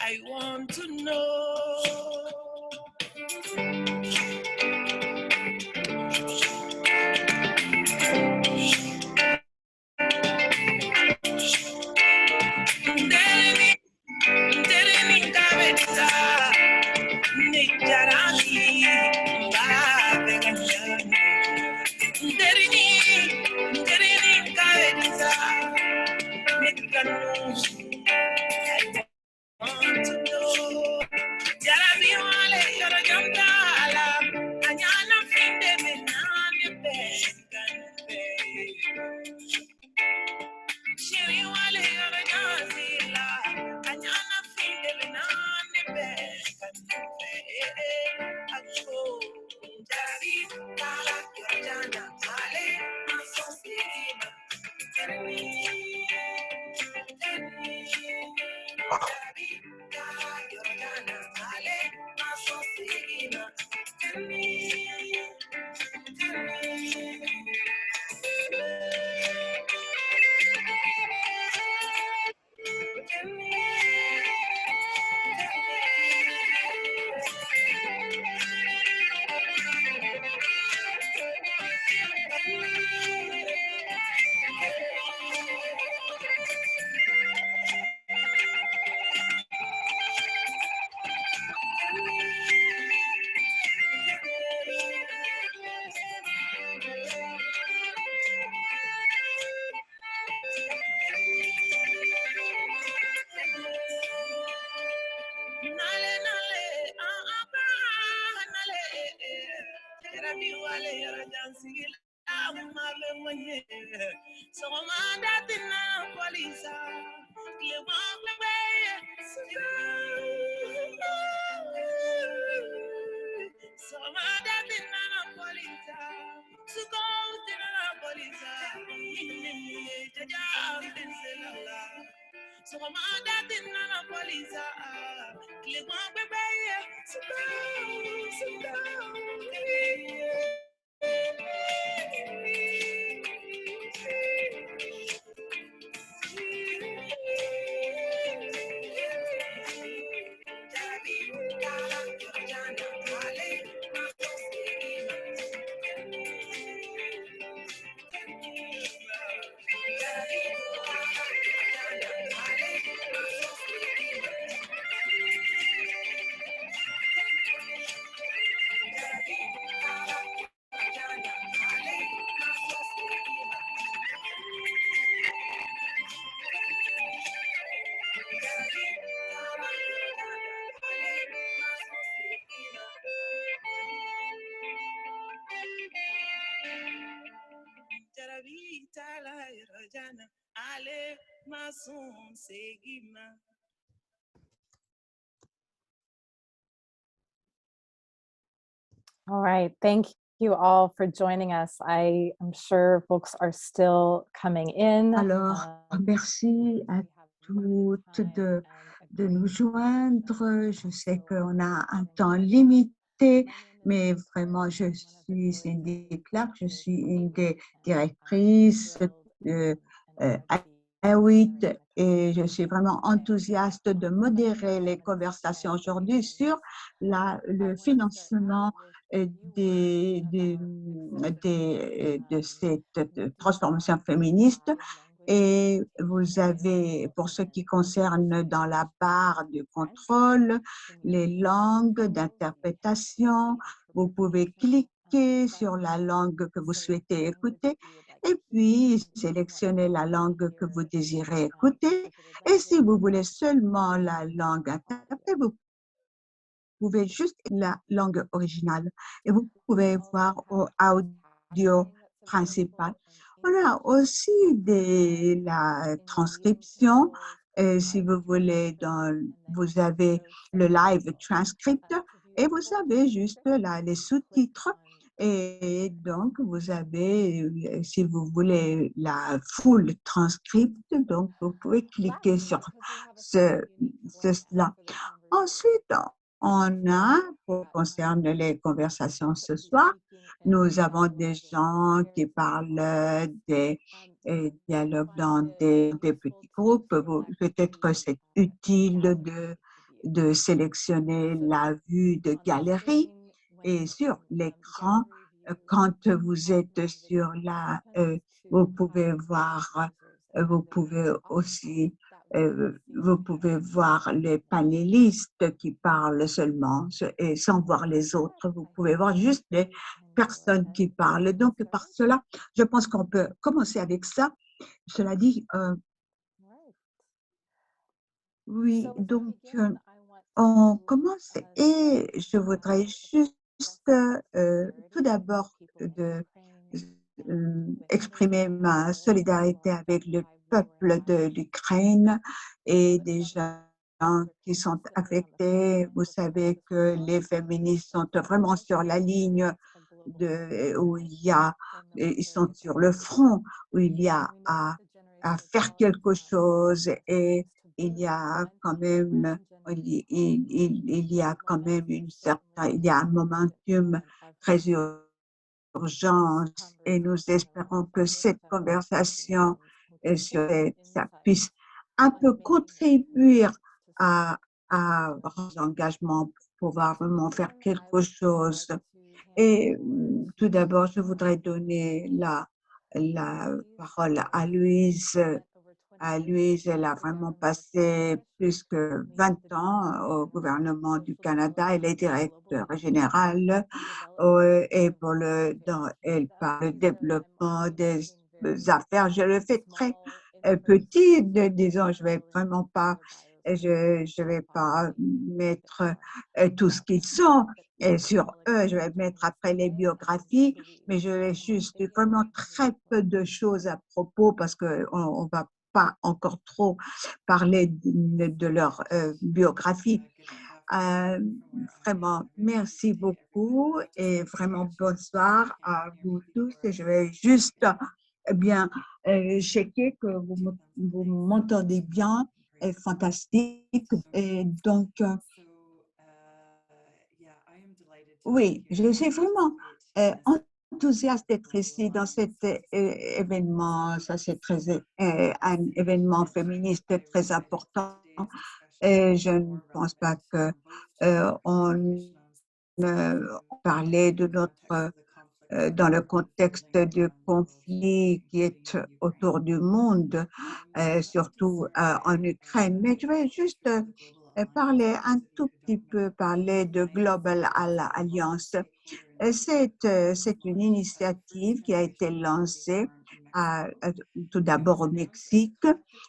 I want to know. All right, thank you all for joining us. I am sure folks are still coming in. Alors, merci à toutes de nous joindre. Je sais qu'on a un temps limité, mais vraiment, je suis Cindy Clark, je suis une des directrices de AWIT et je suis vraiment enthousiaste de modérer les conversations aujourd'hui sur le financement de cette transformation féministe. Et vous avez, pour ce qui concerne dans la barre de contrôle, les langues d'interprétation. Vous pouvez cliquer sur la langue que vous souhaitez écouter et puis sélectionner la langue que vous désirez écouter. Et si vous voulez seulement la langue interprétée, vous pouvez juste la langue originale et vous pouvez voir au audio principal. On a aussi la transcription. Si vous voulez, vous avez le live transcript et vous avez juste là les sous-titres. Et donc, vous avez, si vous voulez, la full transcript, donc vous pouvez cliquer sur cela. Ensuite, on a, pour concerne les conversations ce soir, nous avons des gens qui parlent des dialogues dans des petits groupes. Peut-être que c'est utile de sélectionner la vue de galerie et sur l'écran, quand vous êtes sur vous pouvez voir, vous pouvez aussi vous pouvez voir les panélistes qui parlent seulement et sans voir les autres. Vous pouvez voir juste les personnes qui parlent. Donc, par cela, je pense qu'on peut commencer avec ça. Cela dit, oui, donc, on commence et je voudrais juste tout d'abord exprimer ma solidarité avec le peuple de l'Ukraine et des gens qui sont affectés. Vous savez que les féministes sont vraiment sur la ligne où ils sont sur le front, où il y a à faire quelque chose et il y a quand même il y a quand même il y a un momentum très urgent et nous espérons que cette conversation ça puisse un peu contribuer à, à l'engagement pour pouvoir vraiment faire quelque chose. Et tout d'abord, je voudrais donner la parole à Louise. Louise, elle a vraiment passé plus que 20 ans au gouvernement du Canada. Elle est directeur générale et elle parle du développement des affaires. Je le fais très petit, disons, je vais pas mettre tout ce qu'ils sont et sur eux, je vais mettre après les biographies, mais je vais juste vraiment très peu de choses à propos parce qu'on va pas encore trop parler de leur biographie. Euh, Vraiment, merci beaucoup et vraiment bonsoir à vous tous. Et je vais juste bien checker que vous m'entendez bien. Et fantastique. Et donc, oui, je suis vraiment enthousiaste d'être ici dans cet événement. Ça, c'est un événement féministe très important. Et je ne pense pas que on parlait de dans le contexte du conflit qui est autour du monde, surtout en Ukraine. Mais je vais juste parler un tout petit peu, parler de Global Alliance. C'est une initiative qui a été lancée tout d'abord au Mexique.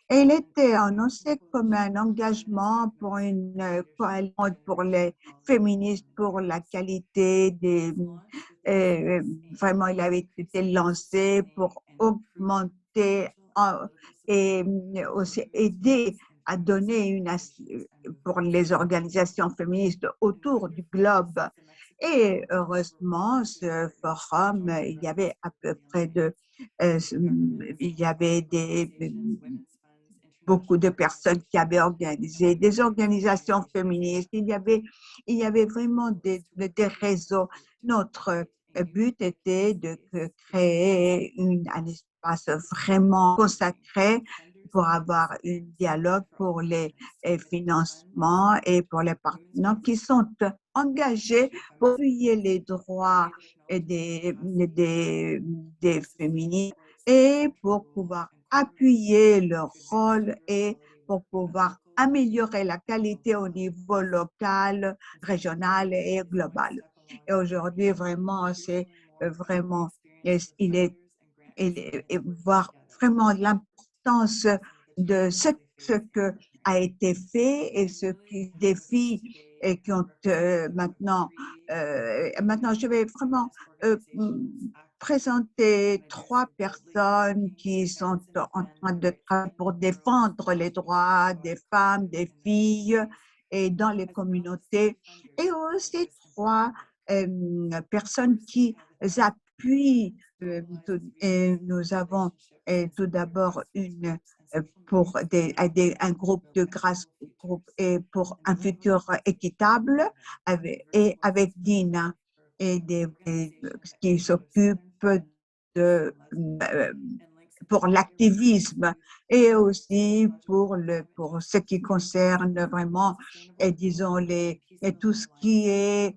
Et elle était annoncée comme un engagement pour une coalition pour les féministes, pour la qualité euh, vraiment, il avait été lancé pour augmenter et aussi aider à donner pour les organisations féministes autour du globe. Et heureusement, ce forum, il y avait à peu près il y avait beaucoup de personnes qui avaient organisé des organisations féministes. Il y avait vraiment des réseaux. Notre but était de créer un espace vraiment consacré pour avoir un dialogue pour les financements et pour les partenaires qui sont engagés pour appuyer les droits des féministes et pour pouvoir appuyer leur rôle et pour pouvoir améliorer la qualité au niveau local, régional et global. Et aujourd'hui, vraiment, c'est vraiment, il est, et voir vraiment l'importance de ce que a été fait et ce qui défie et qui ont maintenant je vais vraiment présenter trois personnes qui sont en train de travailler pour défendre les droits des femmes, des filles et dans les communautés, et aussi trois personnes qui appuient. Et nous avons tout d'abord pour un groupe de grâce groupe et pour un futur équitable avec Dina qui s'occupe de pour l'activisme et aussi pour ce qui concerne vraiment, et disons, et tout ce qui est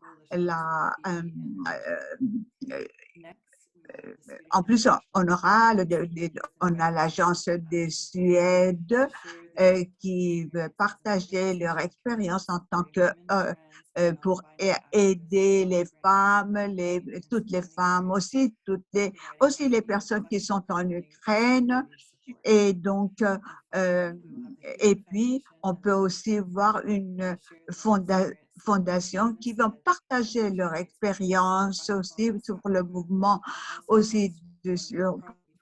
en plus, on aura l'agence de Suède qui veut partager leur expérience en tant que pour aider les femmes, toutes les femmes, aussi les personnes qui sont en Ukraine. Et donc, et puis, on peut aussi voir une fondation qui va partager leur expérience aussi sur le mouvement aussi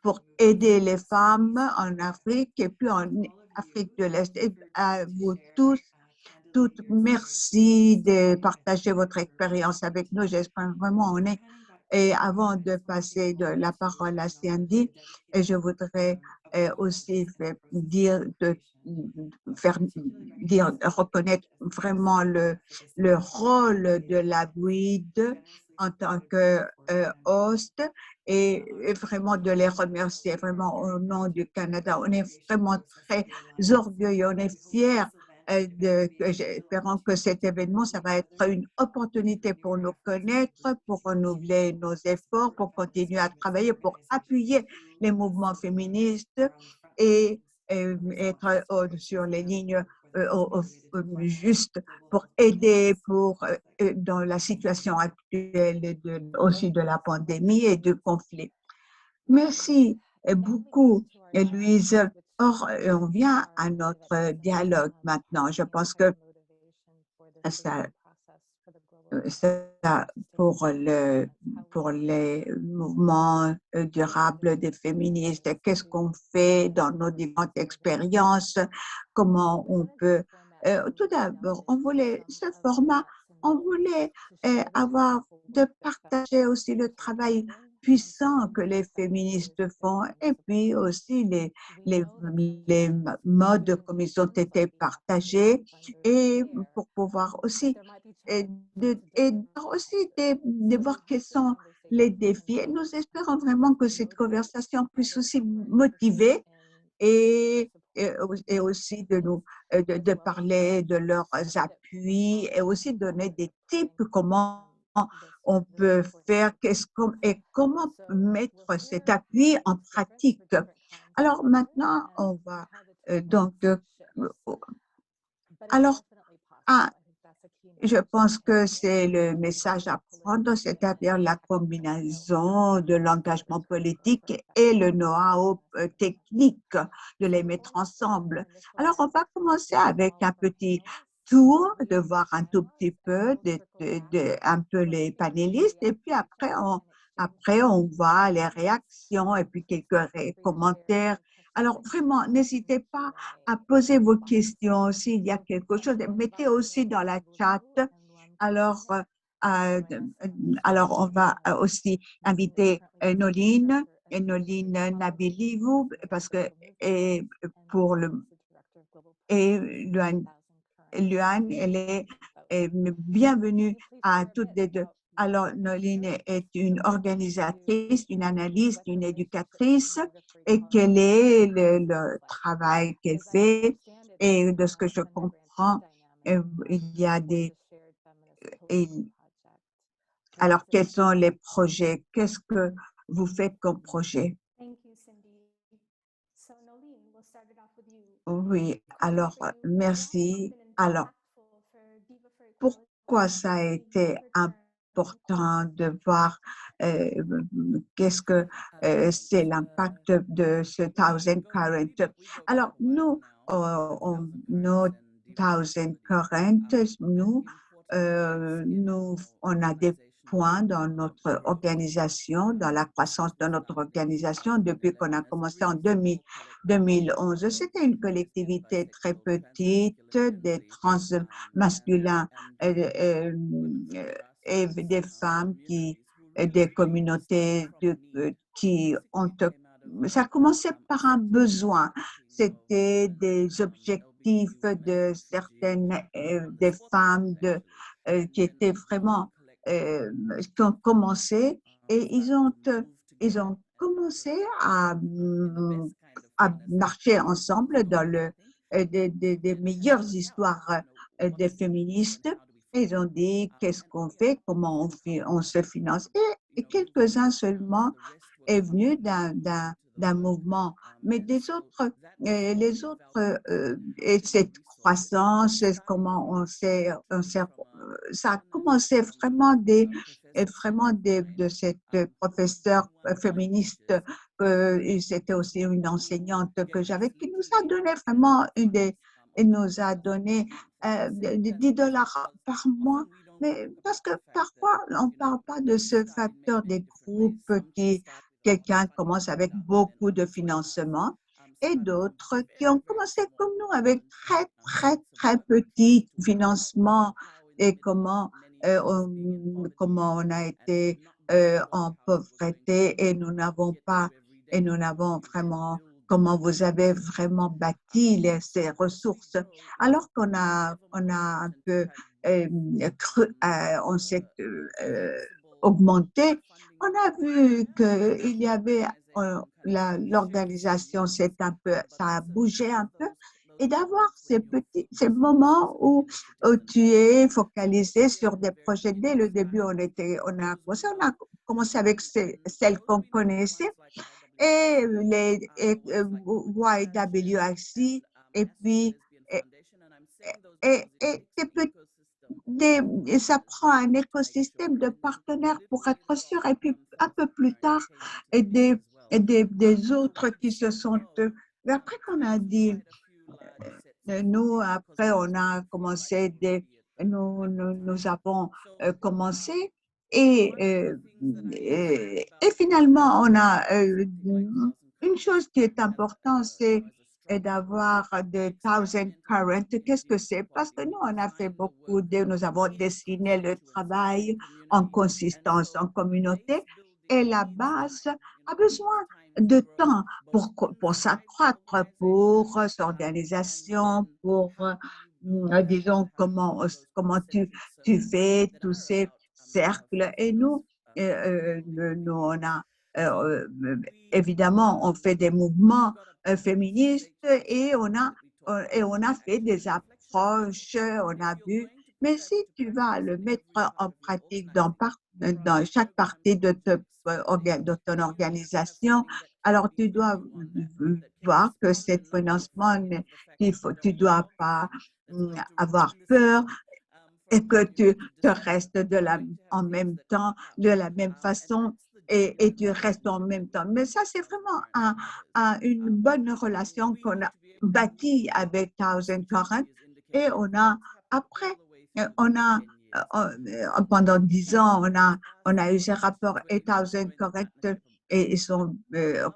pour aider les femmes en Afrique et puis en Afrique de l'Est. Et à vous tous, toutes, merci de partager votre expérience avec nous. J'espère vraiment on est. Et avant de passer de la parole à Sandy, je voudrais aussi reconnaître vraiment le rôle de la BUID en tant que host et vraiment de les remercier vraiment au nom du Canada. On est vraiment très orgueilleux, on est fiers. Espérons que cet événement, ça va être une opportunité pour nous connaître, pour renouveler nos efforts, pour continuer à travailler, pour appuyer les mouvements féministes et être sur les lignes justes pour aider dans la situation actuelle aussi de la pandémie et du conflit. Merci beaucoup, Louise. Or, on vient à notre dialogue maintenant. Je pense que ça pour les mouvements durables des féministes, qu'est-ce qu'on fait dans nos différentes expériences, comment on peut… tout d'abord, on voulait ce format, on voulait de partager aussi le travail puissant que les féministes font et puis aussi les modes comme ils ont été partagés et pour pouvoir aussi de voir quels sont les défis. Et nous espérons vraiment que cette conversation puisse aussi motiver et aussi de parler de leurs appuis et aussi donner des tips comment on peut faire et comment mettre cet appui en pratique. Alors maintenant, on va alors, je pense que c'est le message à prendre, c'est-à-dire la combinaison de l'engagement politique et le know-how technique, de les mettre ensemble. Alors, on va commencer avec un petit tour, de voir un tout petit peu, un peu les panélistes, et puis après, on voit les réactions et puis quelques commentaires. Alors, vraiment, n'hésitez pas à poser vos questions. S'il y a quelque chose, mettez aussi dans la chat. Alors, on va aussi inviter Noline Nabilivou parce que Luan, elle est bienvenue à toutes les deux. Alors, Noline est une organisatrice, une analyste, une éducatrice et quel est le travail qu'elle fait. Et de ce que je comprends, il y a alors, quels sont les projets? Qu'est-ce que vous faites comme projet? Oui, alors, merci. Alors, pourquoi ça a été important de voir qu'est-ce que c'est l'impact de ce Thousand Current? Alors, nous, nos Thousand Current, on a des points dans notre organisation, dans la croissance de notre organisation depuis qu'on a commencé en 2011. C'était une collectivité très petite, des trans masculins et des femmes des communautés qui ont, ça commençait par un besoin. C'était des objectifs de certaines, des femmes qui étaient vraiment, qui ont commencé et ils ont commencé à marcher ensemble dans des meilleures histoires des féministes. Et ils ont dit qu'est-ce qu'on fait, comment on se finance. Et quelques-uns seulement est venu d'un mouvement, mais des autres, les autres, et cette croissance, comment ça a commencé vraiment de cette professeure féministe, c'était aussi une enseignante que j'avais, qui nous a donné vraiment elle nous a donné 10 dollars par mois, mais parce que parfois on ne parle pas de ce facteur des groupes qui, quelqu'un commence avec beaucoup de financement et d'autres qui ont commencé comme nous avec très petit financement et comment on a été en pauvreté et nous n'avons pas, et nous n'avons vraiment, comment vous avez vraiment bâti ces ressources, alors on a un peu on s'est augmenté, on a vu qu'il y avait l'organisation, ça a bougé un peu, et d'avoir ces moments où tu es focalisé sur des projets. Dès le début, on a commencé avec celles qu'on connaissait et YWIC et puis des et ça prend un écosystème de partenaires pour être sûr. Et puis, un peu plus tard, et des autres qui se sont... Mais après qu'on a dit, nous, après, on a commencé, nous avons commencé et, et finalement, on a une chose qui est importante, c'est d'avoir des thousand current. Qu'est-ce que c'est? Parce que nous, on a fait nous avons dessiné le travail en consistance, en communauté, et la base a besoin de temps pour s'accroître, pour s'organisation, pour, disons, comment tu fais tous ces cercles. Et nous, on a, évidemment, on fait des mouvements féministes et on a fait des approches, on a vu. Mais si tu vas le mettre en pratique dans chaque partie de ton organisation, alors tu dois voir que cet financement, tu dois pas avoir peur et que tu te restes en même temps, de la même façon, et tu restes en même temps. Mais ça, c'est vraiment une bonne relation qu'on a bâtie avec Thousand Current. Et après, on a, pendant 10 ans, on a eu ces rapports et Thousand Current. Et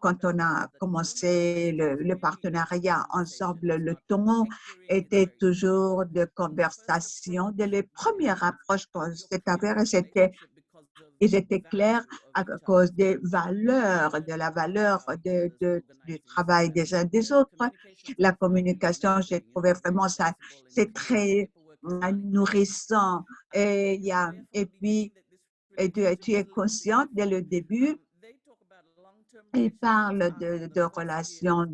quand on a commencé le partenariat ensemble, le ton était toujours de conversation. Dès les premières approches qu'on s'est avérées, ils étaient clairs à cause des valeurs, de la valeur du travail des uns des autres. La communication, j'ai trouvé vraiment ça, c'est très nourrissant. Et puis, tu es consciente dès le début. Il parle de relations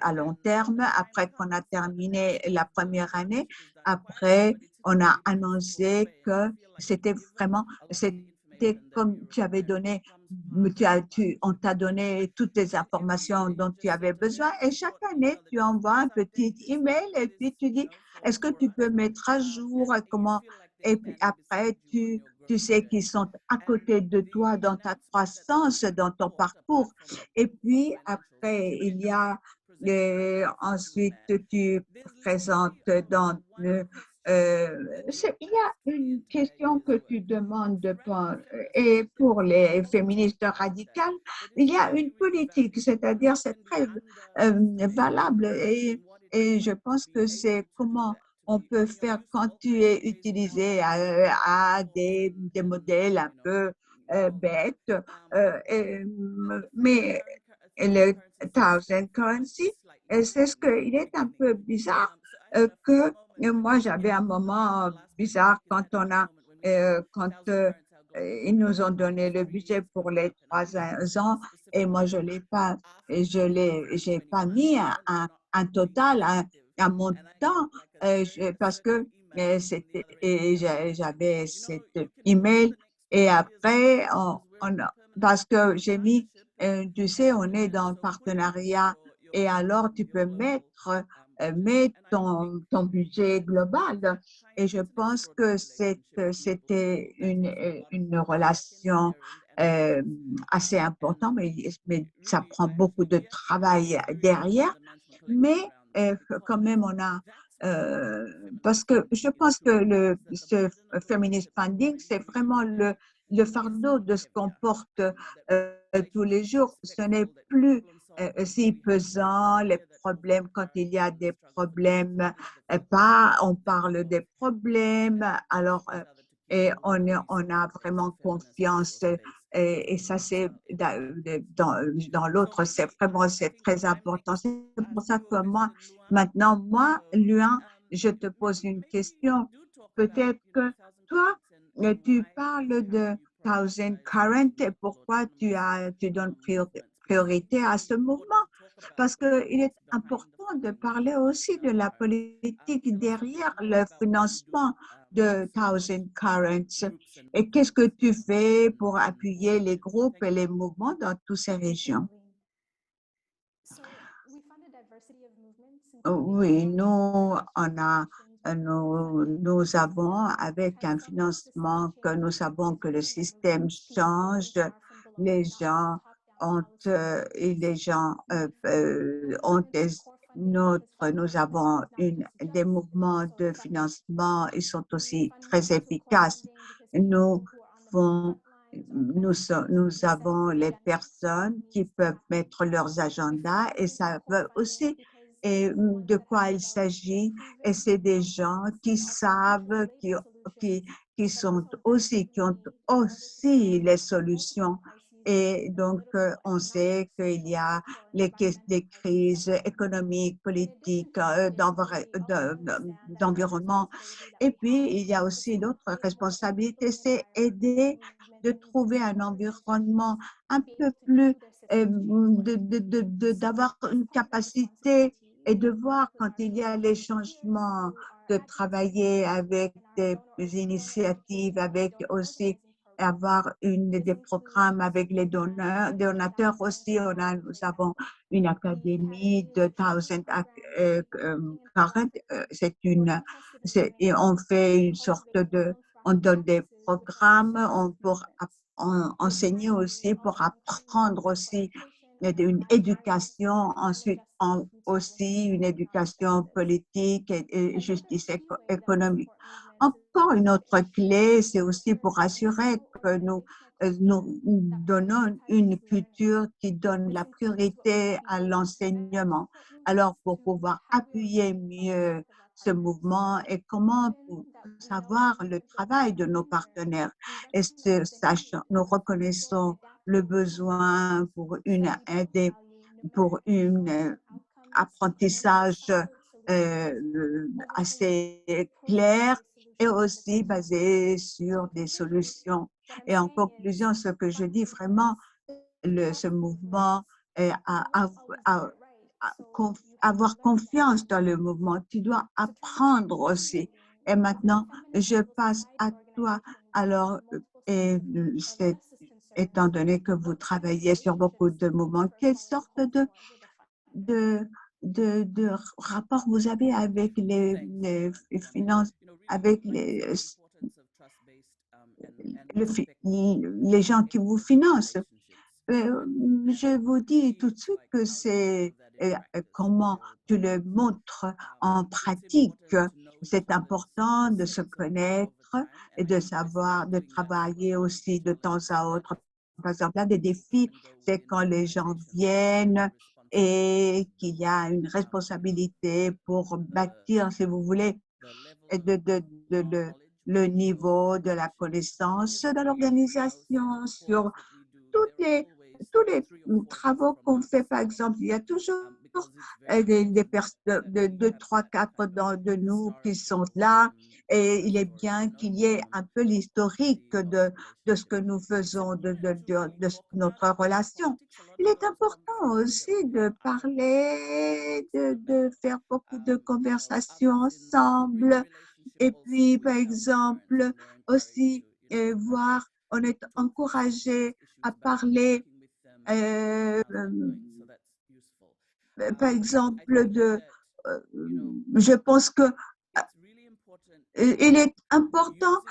à long terme. Après qu'on a terminé la première année, après, on a annoncé que c'était comme tu avais donné, on t'a donné toutes les informations dont tu avais besoin et chaque année, tu envoies un petit email et puis tu dis, est-ce que tu peux mettre à jour comment, et puis après, tu sais qu'ils sont à côté de toi dans ta croissance, dans ton parcours. Et puis, après, ensuite, tu présentes il y a une question que tu demandes et pour les féministes radicales, il y a une politique, c'est-à-dire c'est très valable et je pense que c'est on peut faire quand tu es utilisé à des modèles un peu bêtes, mais le thousand currency, c'est ce qu'il est un peu bizarre que moi j'avais un moment bizarre quand ils nous ont donné le budget pour les 3 ans et moi je l'ai pas, j'ai pas mis un total, un montant parce que j'avais cet email et après parce que j'ai mis tu sais, on est dans le partenariat et alors tu peux mettre ton budget global. Et je pense que c'était une relation euh, assez importante, mais ça prend beaucoup de travail derrière. Mais quand même, parce que je pense que ce feminist funding, c'est vraiment le fardeau de ce qu'on porte tous les jours. Ce n'est plus si pesant, les problèmes, quand il y a des problèmes, pas, on parle des problèmes, alors, on a vraiment confiance. Et ça, c'est dans l'autre, c'est très important. C'est pour ça que moi, Luan, je te pose une question. Peut-être que toi, tu parles de Thousand Current et pourquoi tu donnes priorité à ce mouvement? Parce qu'il est important de parler aussi de la politique derrière le financement de Thousand Currents. Et qu'est-ce que tu fais pour appuyer les groupes et les mouvements dans toutes ces régions? Oui, nous avons, avec un financement que nous savons que le système change, les gens nous avons des mouvements de financement, ils sont aussi très efficaces. Nous font, nous avons les personnes qui peuvent mettre leurs agendas et ça veut aussi de quoi il s'agit. Et c'est des gens qui savent, qui, qui ont aussi les solutions. Et donc, on sait qu'il y a des crises économiques, politiques, d'environnement. Et puis, il y a aussi l'autre responsabilité, c'est aider de trouver un environnement un peu plus, d'avoir une capacité et de voir quand il y a les changements, de travailler avec des initiatives, avec aussi avoir des programmes avec les donateurs aussi. Nous avons une académie de Thousand Current. Et on fait une sorte on donne des programmes pour enseigner aussi, pour apprendre aussi une éducation, ensuite aussi une éducation politique et justice économique. Encore une autre clé, c'est aussi pour assurer que nous donnons une culture qui donne la priorité à l'enseignement. Alors, pour pouvoir appuyer mieux ce mouvement et comment savoir le travail de nos partenaires. Et sachant, nous reconnaissons le besoin pour une apprentissage assez clair et aussi basé sur des solutions. Et en conclusion, ce que je dis vraiment, ce mouvement, avoir confiance dans le mouvement. Tu dois apprendre aussi. Et maintenant, je passe à toi. Alors, étant donné que vous travaillez sur beaucoup de mouvements, quelle sorte de, de rapport vous avez avec les finances, avec les gens qui vous financent? Je vous dis tout de suite que c'est comment tu le montres en pratique. C'est important de se connaître et de savoir, de travailler aussi de temps à autre. Par exemple, l'un des défis, c'est quand les gens viennent et qu'il y a une responsabilité pour bâtir, si vous voulez, le niveau de la connaissance de l'organisation sur toutes les, tous les travaux qu'on fait. Par exemple, il y a toujours des personnes, deux, trois, quatre de nous qui sont là, et il est bien qu'il y ait un peu l'historique de ce que nous faisons, de notre relation. Il est important aussi de parler, de faire beaucoup de conversations ensemble, et puis, par exemple, aussi voir, on est encouragé à parler, par exemple, je pense que il est important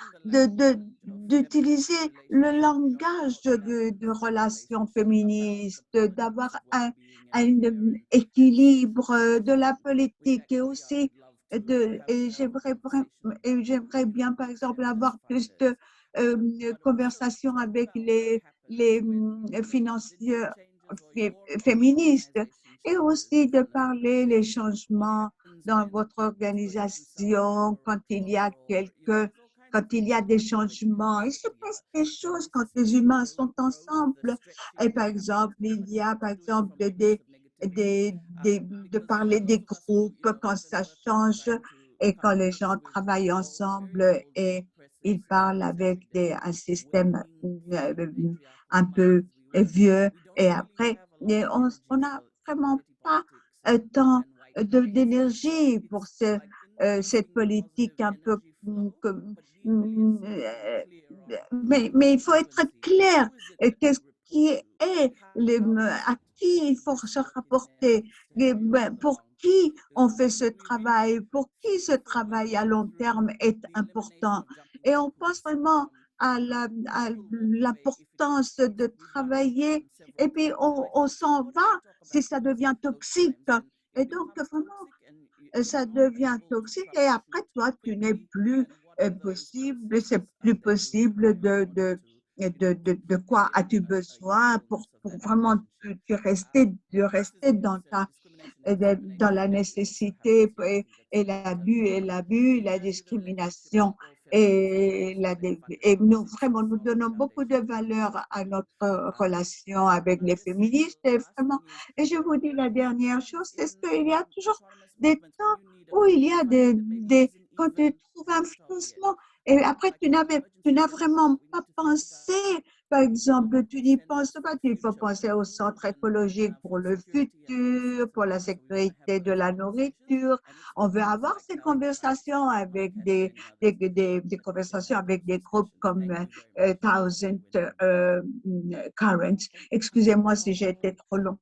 d'utiliser le langage de relations féministes, d'avoir un équilibre de la politique, et aussi et j'aimerais bien, par exemple, avoir plus de conversations avec les financiers féministes, et aussi de parler les changements dans votre organisation, quand il y a des changements. Il se passe des choses quand les humains sont ensemble. Et par exemple, il y a par exemple de parler des groupes quand ça change, et quand les gens travaillent ensemble et ils parlent avec un système un peu vieux, et après, on n'a vraiment pas tant d'énergie pour cette politique un peu mais il faut être clair. Qu'est-ce qui est à qui il faut se rapporter, pour qui on fait ce travail, pour qui ce travail à long terme est important. Et on pense vraiment à l'importance de travailler, et puis on s'en va si ça devient toxique. Et donc, vraiment, ça devient toxique, et après, toi, tu n'es plus possible, c'est plus possible de quoi as-tu besoin pour vraiment de rester dans la nécessité, et la discrimination, et nous vraiment nous donnons beaucoup de valeur à notre relation avec les féministes, et vraiment, et je vous dis la dernière chose, c'est qu'il y a toujours des temps où il y a quand tu trouves un financement, et après tu n'as vraiment pas pensé. Par exemple, tu n'y penses pas, il faut penser au centre écologique pour le futur, pour la sécurité de la nourriture. On veut avoir ces conversations avec des conversations avec des groupes comme Thousand Currents. Excusez-moi si j'ai été trop long.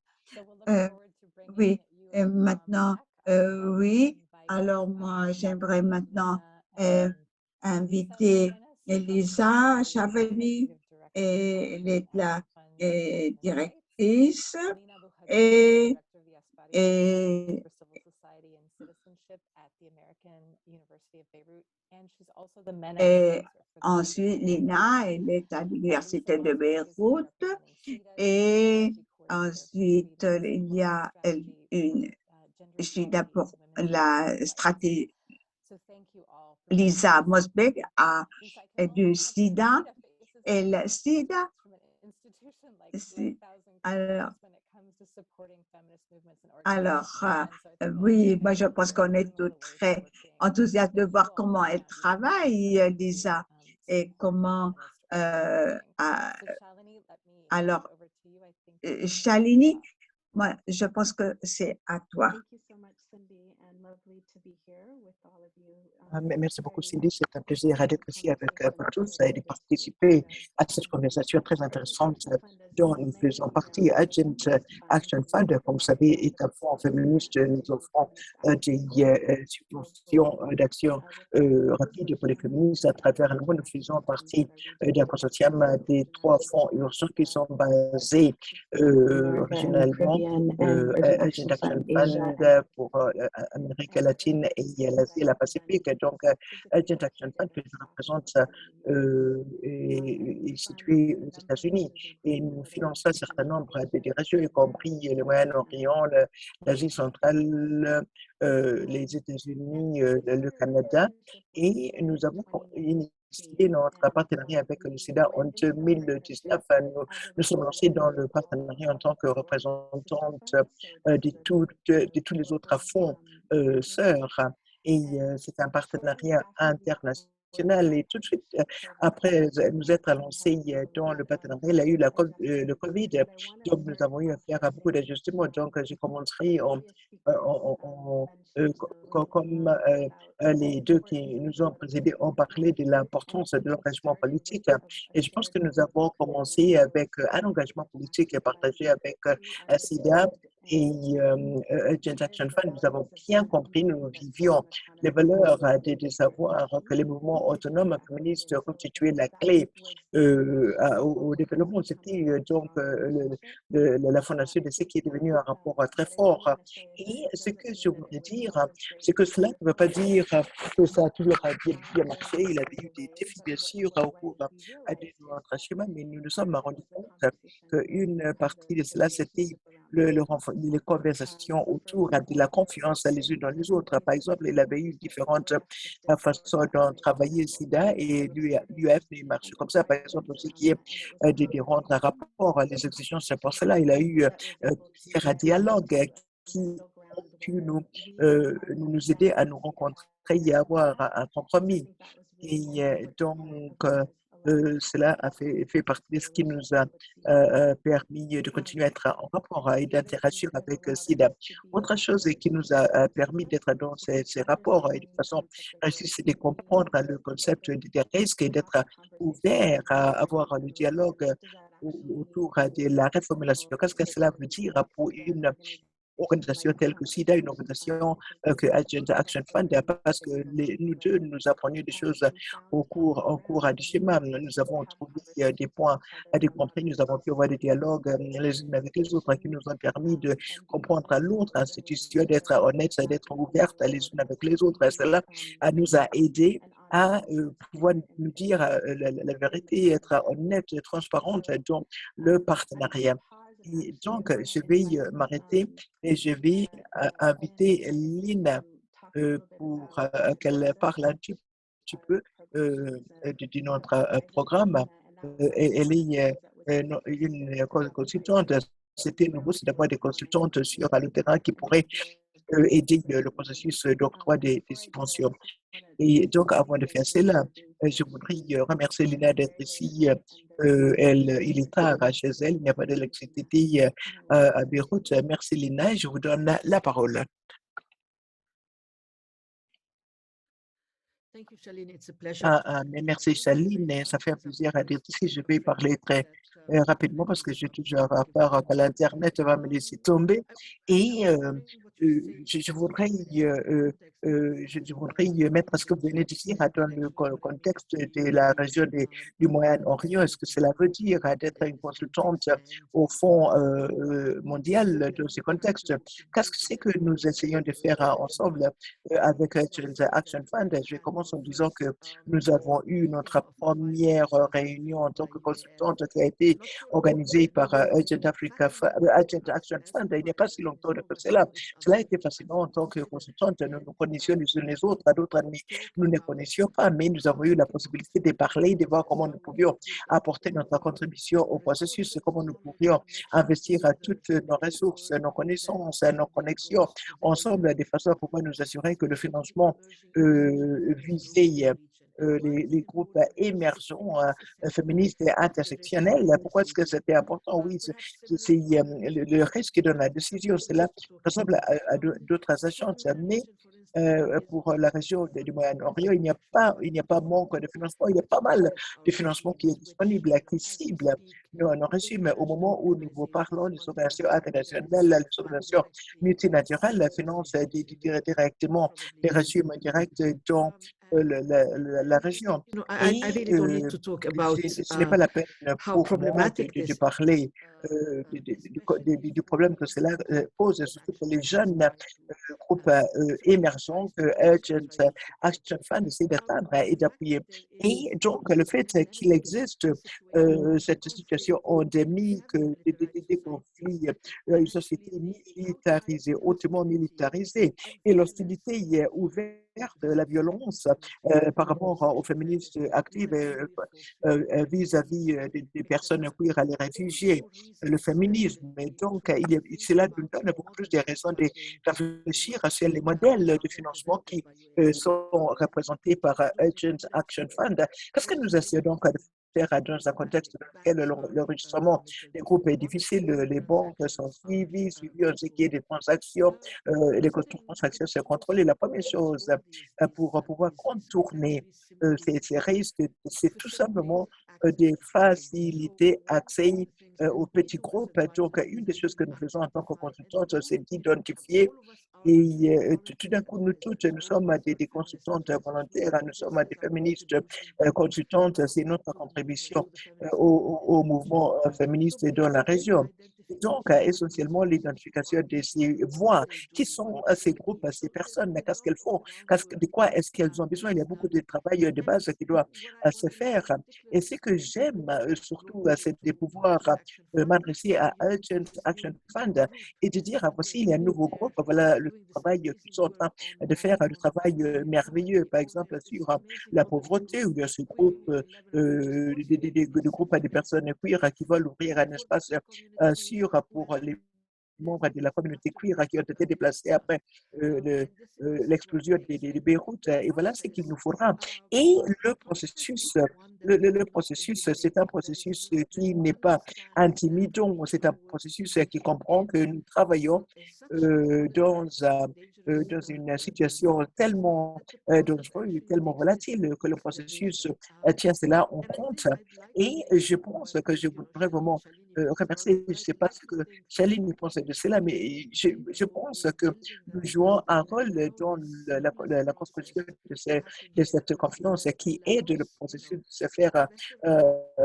Oui, et maintenant, oui. Alors, moi, j'aimerais maintenant inviter Elisa Chaveli, et elle est la directrice, et, et, et ensuite, Lina, elle est à l'Université de Beyrouth, et ensuite, il y a une Gina pour la stratégie, Lisa Mosbeg du SIDA. Et le SIDA, alors oui, moi je pense qu'on est tous très enthousiastes de voir comment elle travaille, Lisa, et comment alors Shalini, moi je pense que c'est à toi. Merci beaucoup, Cindy. C'est un plaisir d'être ici avec vous tous et de participer à cette conversation très intéressante dont nous faisons partie. Agent Action Fund, comme vous savez, est un fonds féministe. Nous offrons des subventions d'action rapide pour les féministes à travers nous. Nous faisons partie d'un consortium des 3 fonds urgents qui sont basés régionalement. Agent Action Fund pour l'Amérique latine et l'Asie et la Pacifique. Donc, Agent Action Fund que je représente est situé aux États-Unis et nous finançons un certain nombre de régions, y compris le Moyen-Orient, l'Asie centrale, les États-Unis, le Canada. Et nous avons initié notre partenariat avec le SIDA en 2019. Nous sommes lancés dans le partenariat en tant que représentante de tous les autres fonds sœurs. Et c'est un partenariat international. Et tout de suite, après nous être lancés dans le partenariat, il y a eu le COVID. Donc, nous avons eu à faire à beaucoup d'ajustements. Donc, j'ai commencé comme les deux qui nous ont précédés ont parlé de l'importance de l'engagement politique. Et je pense que nous avons commencé avec un engagement politique partagé avec SIDA et Agent Action Fund. Nous avons bien compris, nous vivions les valeurs de savoir que les mouvements autonomes féministes constituaient la clé au développement. C'était donc la fondation de ce qui est devenu un rapport très fort. Et ce que je voudrais dire, c'est que cela ne veut pas dire que ça a toujours bien marché. Il y avait eu des défis, bien sûr, au cours de notre chemin, mais nous nous sommes rendus compte qu'une partie de cela, c'était les conversations autour de la confiance les unes dans les autres. Par exemple, il avait eu différentes façons de travailler SIDA et l'UF ne marche comme ça. Par exemple, ce qui est de rendre un rapport, les exigences, pour cela, il a eu un dialogue qui ont pu nous aider à nous rencontrer et à avoir un compromis. Et donc, cela a fait partie de ce qui nous a permis de continuer à être en rapport et d'interagir avec SIDA. Autre chose qui nous a permis d'être dans ces rapports et de façon réussie, c'est de comprendre le concept des risques et d'être ouvert à avoir le dialogue autour de la reformulation. Qu'est-ce que cela veut dire pour une organisation telle que SIDA, une organisation que Agent Action Fund, parce que nous deux, nous apprenions des choses en cours du chemin. Nous avons trouvé des points à décompris, nous avons pu avoir des dialogues les uns avec les autres qui nous ont permis de comprendre l'autre institution, d'être honnête, d'être ouverte les unes avec les autres. Et cela nous a aidés à pouvoir nous dire la vérité, être honnête, transparente dans le partenariat. Et donc, je vais m'arrêter et je vais inviter Lina pour qu'elle parle un petit peu de notre programme. Elle est une consultante. C'était nouveau, c'est d'avoir des consultantes sur le terrain qui pourraient aider le processus d'octroi des subventions. Et donc, avant de faire cela, je voudrais remercier Lina d'être ici. Il est tard chez elle, il n'y a pas d'électricité à Beyrouth. Merci Lina, je vous donne la parole. Merci Chaline, ça fait un plaisir d'être ici. Je vais parler très rapidement parce que j'ai toujours peur que l'Internet va me laisser tomber. Et je voudrais mettre ce que vous venez de dire dans le contexte de la région du Moyen-Orient. Est-ce que cela veut dire d'être une consultante au Fonds mondial dans ce contexte? Qu'est-ce que c'est que nous essayons de faire ensemble avec Action Fund? Je commence en disant que nous avons eu notre première réunion en tant que consultante qui a été organisée par Agent Action Fund il n'y a pas si longtemps que cela. Cela a été fascinant en tant que consultante. Nous nous connaissions les unes les autres, d'autres nous ne connaissions pas, mais nous avons eu la possibilité de parler, de voir comment nous pouvions apporter notre contribution au processus, comment nous pouvions investir toutes nos ressources, nos connaissances, nos connexions ensemble de façon à pouvoir nous assurer que le financement visait les groupes émergents, féministes et intersectionnels. Pourquoi est-ce que c'était important? Oui, c'est le risque dans la décision. Cela ressemble à d'autres agences, mais pour la région du Moyen-Orient, il n'y a pas manque de financement. Il y a pas mal de financement qui est disponible, qui cible nos régimes. Au moment où nous vous parlons des organisations internationales, les organisations multilatérales financent directement les régimes directs dans la région. I Et really don't need to talk about ce n'est pas la peine how pour moi problematic de this parler du problème que cela pose, surtout pour les jeunes groupes émergents que Urgent Action Fund essaie d'atteindre et d'appuyer. Et donc, le fait qu'il existe cette situation endémique des conflits, une société militarisée, hautement militarisée, et l'hostilité y est ouverte, la violence par rapport aux féministes actives vis-à-vis des personnes queer, les réfugiés, le féminisme. Et donc, cela nous donne beaucoup plus de raisons de réfléchir sur les modèles de financement qui sont représentés par Urgent Action Fund. Qu'est-ce que nous essayons donc de faire dans un contexte dans lequel l'enregistrement des groupes est difficile, les banques sont suivies en ce qui est des transactions, les transactions sont contrôlées. La première chose pour pouvoir contourner ces risques, c'est tout simplement de faciliter accès aux petits groupes. Donc, une des choses que nous faisons en tant que consultants, c'est d'identifier et tout d'un coup, nous toutes, nous sommes des consultantes volontaires, nous sommes des féministes consultantes, c'est notre contribution au mouvement féministe dans la région. Et donc, essentiellement, l'identification de ces voix, qui sont ces groupes, ces personnes, qu'est-ce qu'elles font, de quoi est-ce qu'elles ont besoin. Il y a beaucoup de travail de base qui doit se faire. Et ce que j'aime surtout, c'est de pouvoir m'adresser à Urgent Action Fund et de dire, voici, il y a un nouveau groupe, voilà le travail qu'ils sont en train de faire, le travail merveilleux, par exemple, sur la pauvreté, où il y a ce groupe, de groupes de personnes queer qui veulent ouvrir un espace sûr pour les membres de la communauté queer qui ont été déplacés après l'explosion de Beyrouth. Et voilà ce qu'il nous faudra. Et le processus, le processus, c'est un processus qui n'est pas intimidant, c'est un processus qui comprend que nous travaillons dans une situation tellement dangereuse, tellement volatile que le processus tient cela en compte. Et je pense que je voudrais vraiment remercier, je ne sais pas ce que Shaline pense de cela, mais je pense que nous jouons un rôle dans la construction de cette confiance qui aide le processus de se faire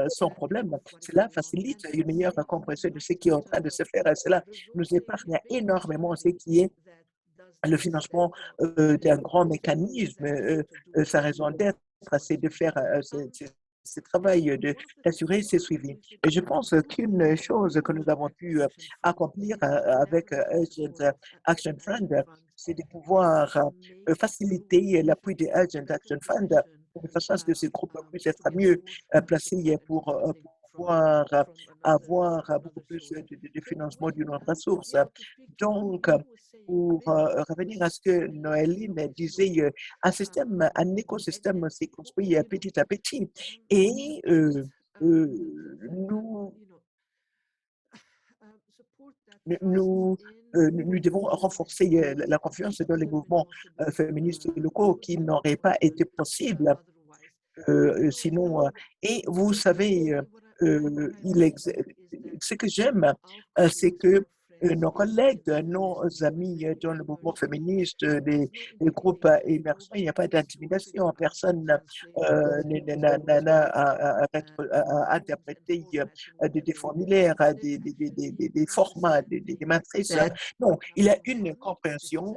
sans problème. Cela facilite une meilleure compréhension de ce qui est en train de se faire et cela nous épargne énormément ce qui est le financement d'un grand mécanisme. Sa raison d'être, c'est de faire ce travail d'assurer ces suivis. Et je pense qu'une chose que nous avons pu accomplir avec Urgent Action Fund, c'est de pouvoir faciliter l'appui de Urgent Action Fund de façon à ce que ces groupes puissent être mieux placés pour pouvoir avoir beaucoup plus de financement d'une autre source. Donc, pour revenir à ce que Noéline disait, un écosystème s'est construit petit à petit et nous, nous, nous devons renforcer la confiance dans les mouvements féministes locaux qui n'auraient pas été possibles sinon. Et vous savez, ce que j'aime, c'est que nos collègues, nos amis dans le mouvement féministe, les groupes émergents, il n'y a pas d'intimidation. Personne n'a à interpréter des formulaires, des formats, des matrices. Non, il y a une compréhension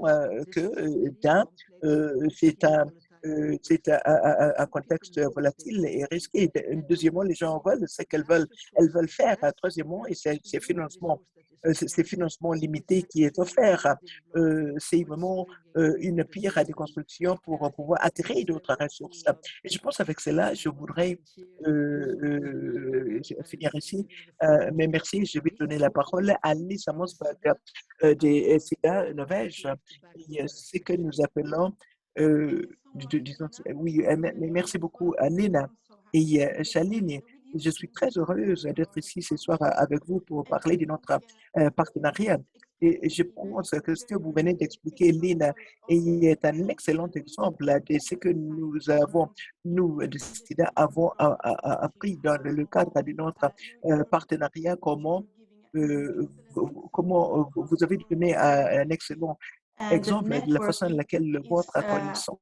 c'est un contexte volatile et risqué. Deuxièmement, les gens veulent ce qu'elles veulent, elles veulent faire. Troisièmement, et c'est financement limité qui est offert. C'est vraiment une pierre à déconstruction pour pouvoir attirer d'autres ressources. Et je pense avec cela, je voudrais finir ici. Mais merci, je vais donner la parole à Lisa Mosberg des SIDA Norvège. Ce que nous appelons disons, oui, mais merci beaucoup à Lena et Shaline. Je suis très heureuse d'être ici ce soir avec vous pour parler de notre partenariat. Et je pense que ce que vous venez d'expliquer, Lena, est un excellent exemple de ce que nous, de SIDA, avons appris dans le cadre de notre partenariat, comment vous avez donné un excellent exemple de la façon dans laquelle votre connaissance,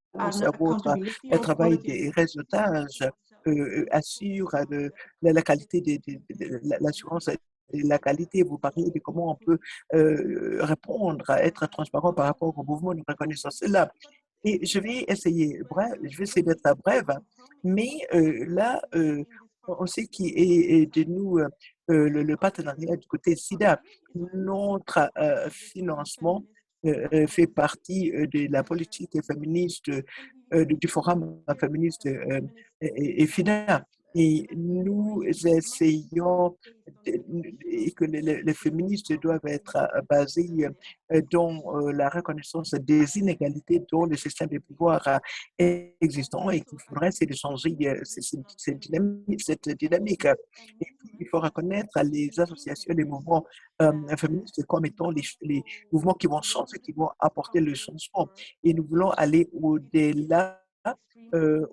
votre travail des réseautage assure la qualité l'assurance et la qualité. Vous parlez de comment on peut répondre, être transparent par rapport au mouvement de reconnaissance. C'est là. Et je vais essayer, bref, je vais essayer d'être brève, mais là, on sait qui est de nous le partenariat du côté SIDA. Notre financement fait partie de la politique féministe du Forum féministe et FIDA. Et nous essayons et que les féministes doivent être basés dans la reconnaissance des inégalités dans le système de pouvoir existant et qu'il faudrait c'est de changer cette dynamique. Et puis, il faut reconnaître les associations, les mouvements féministes comme étant les mouvements qui vont changer, qui vont apporter le changement. Et nous voulons aller au-delà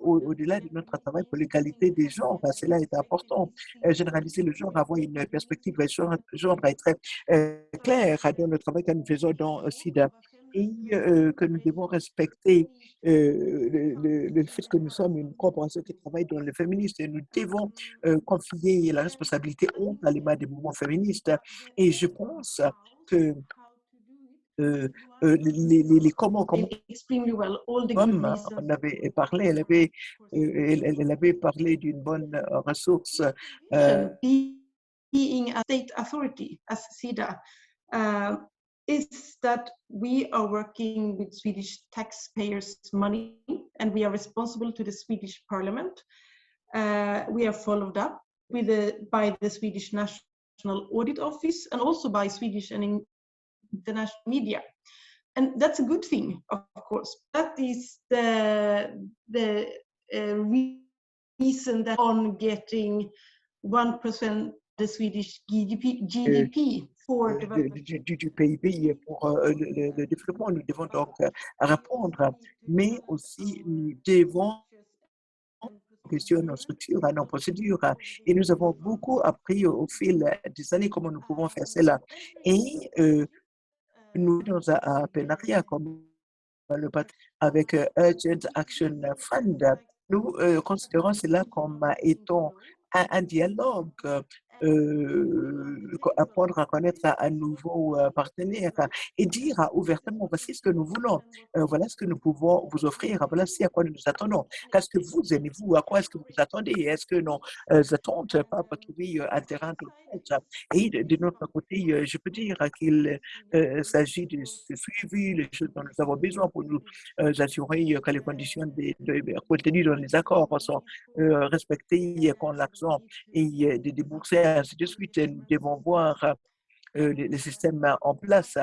au-delà de notre travail pour l'égalité des genres. Cela est important. Généraliser le genre, avoir une perspective genre est très claire dans le travail que nous faisons dans SIDA et que nous devons respecter le fait que nous sommes une corporation qui travaille dans le féminisme et nous devons confier la responsabilité aux éléments des mouvements féministes. Et je pense que comment comme on avait parlé, elle avait parlé d'une bonne ressource. Being a state authority as SIDA is that we are working with Swedish taxpayers' money and we are responsible to the Swedish Parliament. We are followed up by the Swedish National Audit Office and also by Swedish and international media. And that's a good thing, of course. That is the reason that on getting 1% the Swedish GDP for du PIB pour le développement. Nous devons donc répondre, mais aussi nous devons questionner nos structures, nos procédures. Et nous avons beaucoup appris au fil des années comment nous pouvons faire cela. Et nous dans un partenariat comme avec Urgent Action Fund. Nous considérons cela comme étant un dialogue, apprendre à connaître un nouveau partenaire et dire ouvertement, voici ce que nous voulons, voilà ce que nous pouvons vous offrir, voilà à quoi nous nous attendons. Qu'est-ce que vous aimez-vous, à quoi est-ce que vous attendez, est-ce que nos attentes peuvent trouver un terrain de compte. Et de notre côté, je peux dire qu'il s'agit de ce suivi, les choses dont nous avons besoin pour nous assurer que les conditions contenues dans les accords sont respectées, qu'on l'accent et de débourser, ainsi de suite. Nous devons voir les systèmes en place.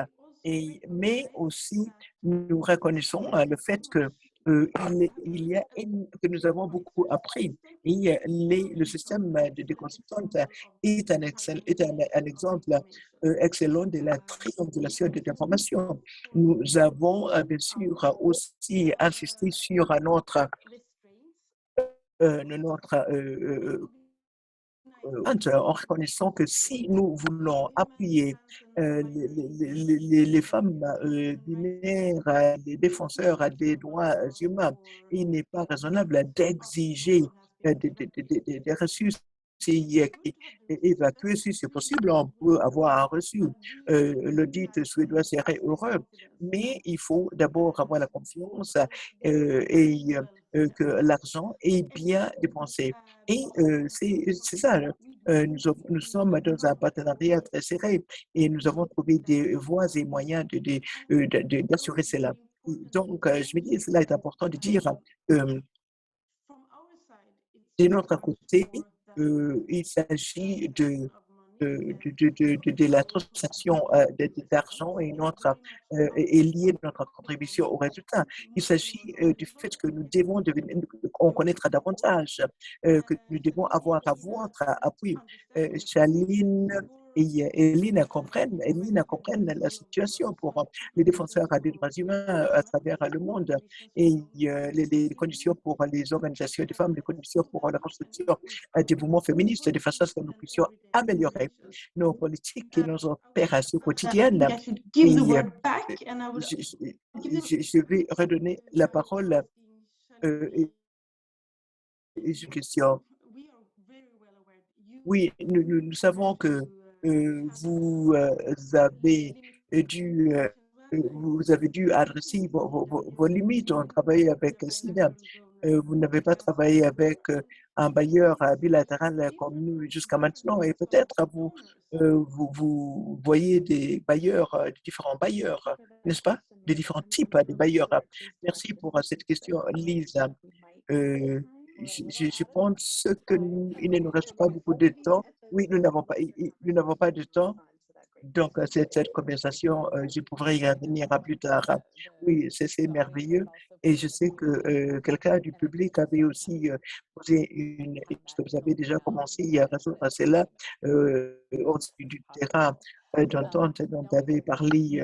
Mais aussi, nous reconnaissons le fait que que nous avons beaucoup appris. Et le système de consultants est un exemple excellent de la triangulation de l'information. Nous avons bien sûr aussi insisté sur notre en reconnaissant que si nous voulons appuyer les femmes binaires, les défenseurs des droits humains, il n'est pas raisonnable d'exiger des reçus évacuer si c'est possible, on peut avoir un reçu. L'audit suédois serait heureux, mais il faut d'abord avoir la confiance et que l'argent est bien dépensé. Et c'est ça, nous sommes dans un partenariat très serré et nous avons trouvé des voies et moyens d'assurer cela. Donc, je me dis, cela est important de dire, de notre côté, il s'agit de la transaction d'argent et est liée notre contribution au résultat. Il s'agit du fait que nous devons en connaître davantage, que nous devons avoir à votre appui. Shaline Elina comprenne la situation pour les défenseurs des droits humains à travers le monde et les conditions pour les organisations des femmes, les conditions pour la construction des mouvements féministes, de façon à ce que nous puissions améliorer nos politiques et nos opérations I quotidiennes. think I should give the Et word back, and I will give the je vais redonner la parole et une question. We are very well aware. Oui, nous savons que vous avez vous avez dû adresser vos limites en travaillant avec SIDA. Vous n'avez pas travaillé avec un bailleur bilatéral comme nous jusqu'à maintenant et peut-être vous voyez des bailleurs, différents bailleurs, n'est-ce pas? Des différents types de bailleurs. Merci pour cette question, Lisa. Je pense qu'il ne nous reste pas beaucoup de temps. Oui, nous n'avons pas de temps. Donc, cette conversation, je pourrais y revenir plus tard. Oui, c'est merveilleux. Et je sais que quelqu'un du public avait aussi posé parce que vous avez déjà commencé à résoudre cela du terrain d'entente dont avait parlé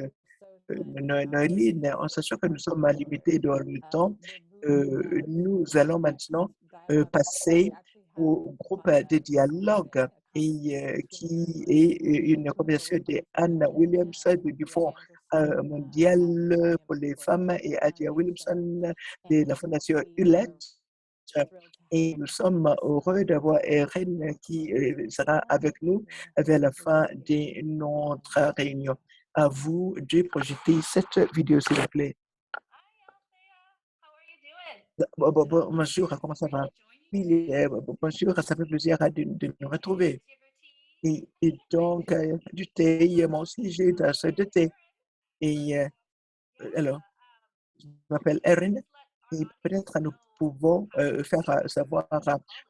Noéline, en sachant que nous sommes limités dans le temps. Nous allons maintenant passer au groupe de dialogue et qui est une conversation d'Anne Williams du Fonds mondial pour les femmes et Adia Williamson de la Fondation ULET. Et nous sommes heureux d'avoir Erin qui sera avec nous vers la fin de notre réunion. À vous de projeter cette vidéo, s'il vous plaît. Bonjour, comment ça va? Oui, bonjour, ça fait plaisir de nous retrouver. Et donc, du thé, moi aussi, j'ai une tasse de thé. Et alors, je m'appelle Erin et peut-être nous pouvons faire savoir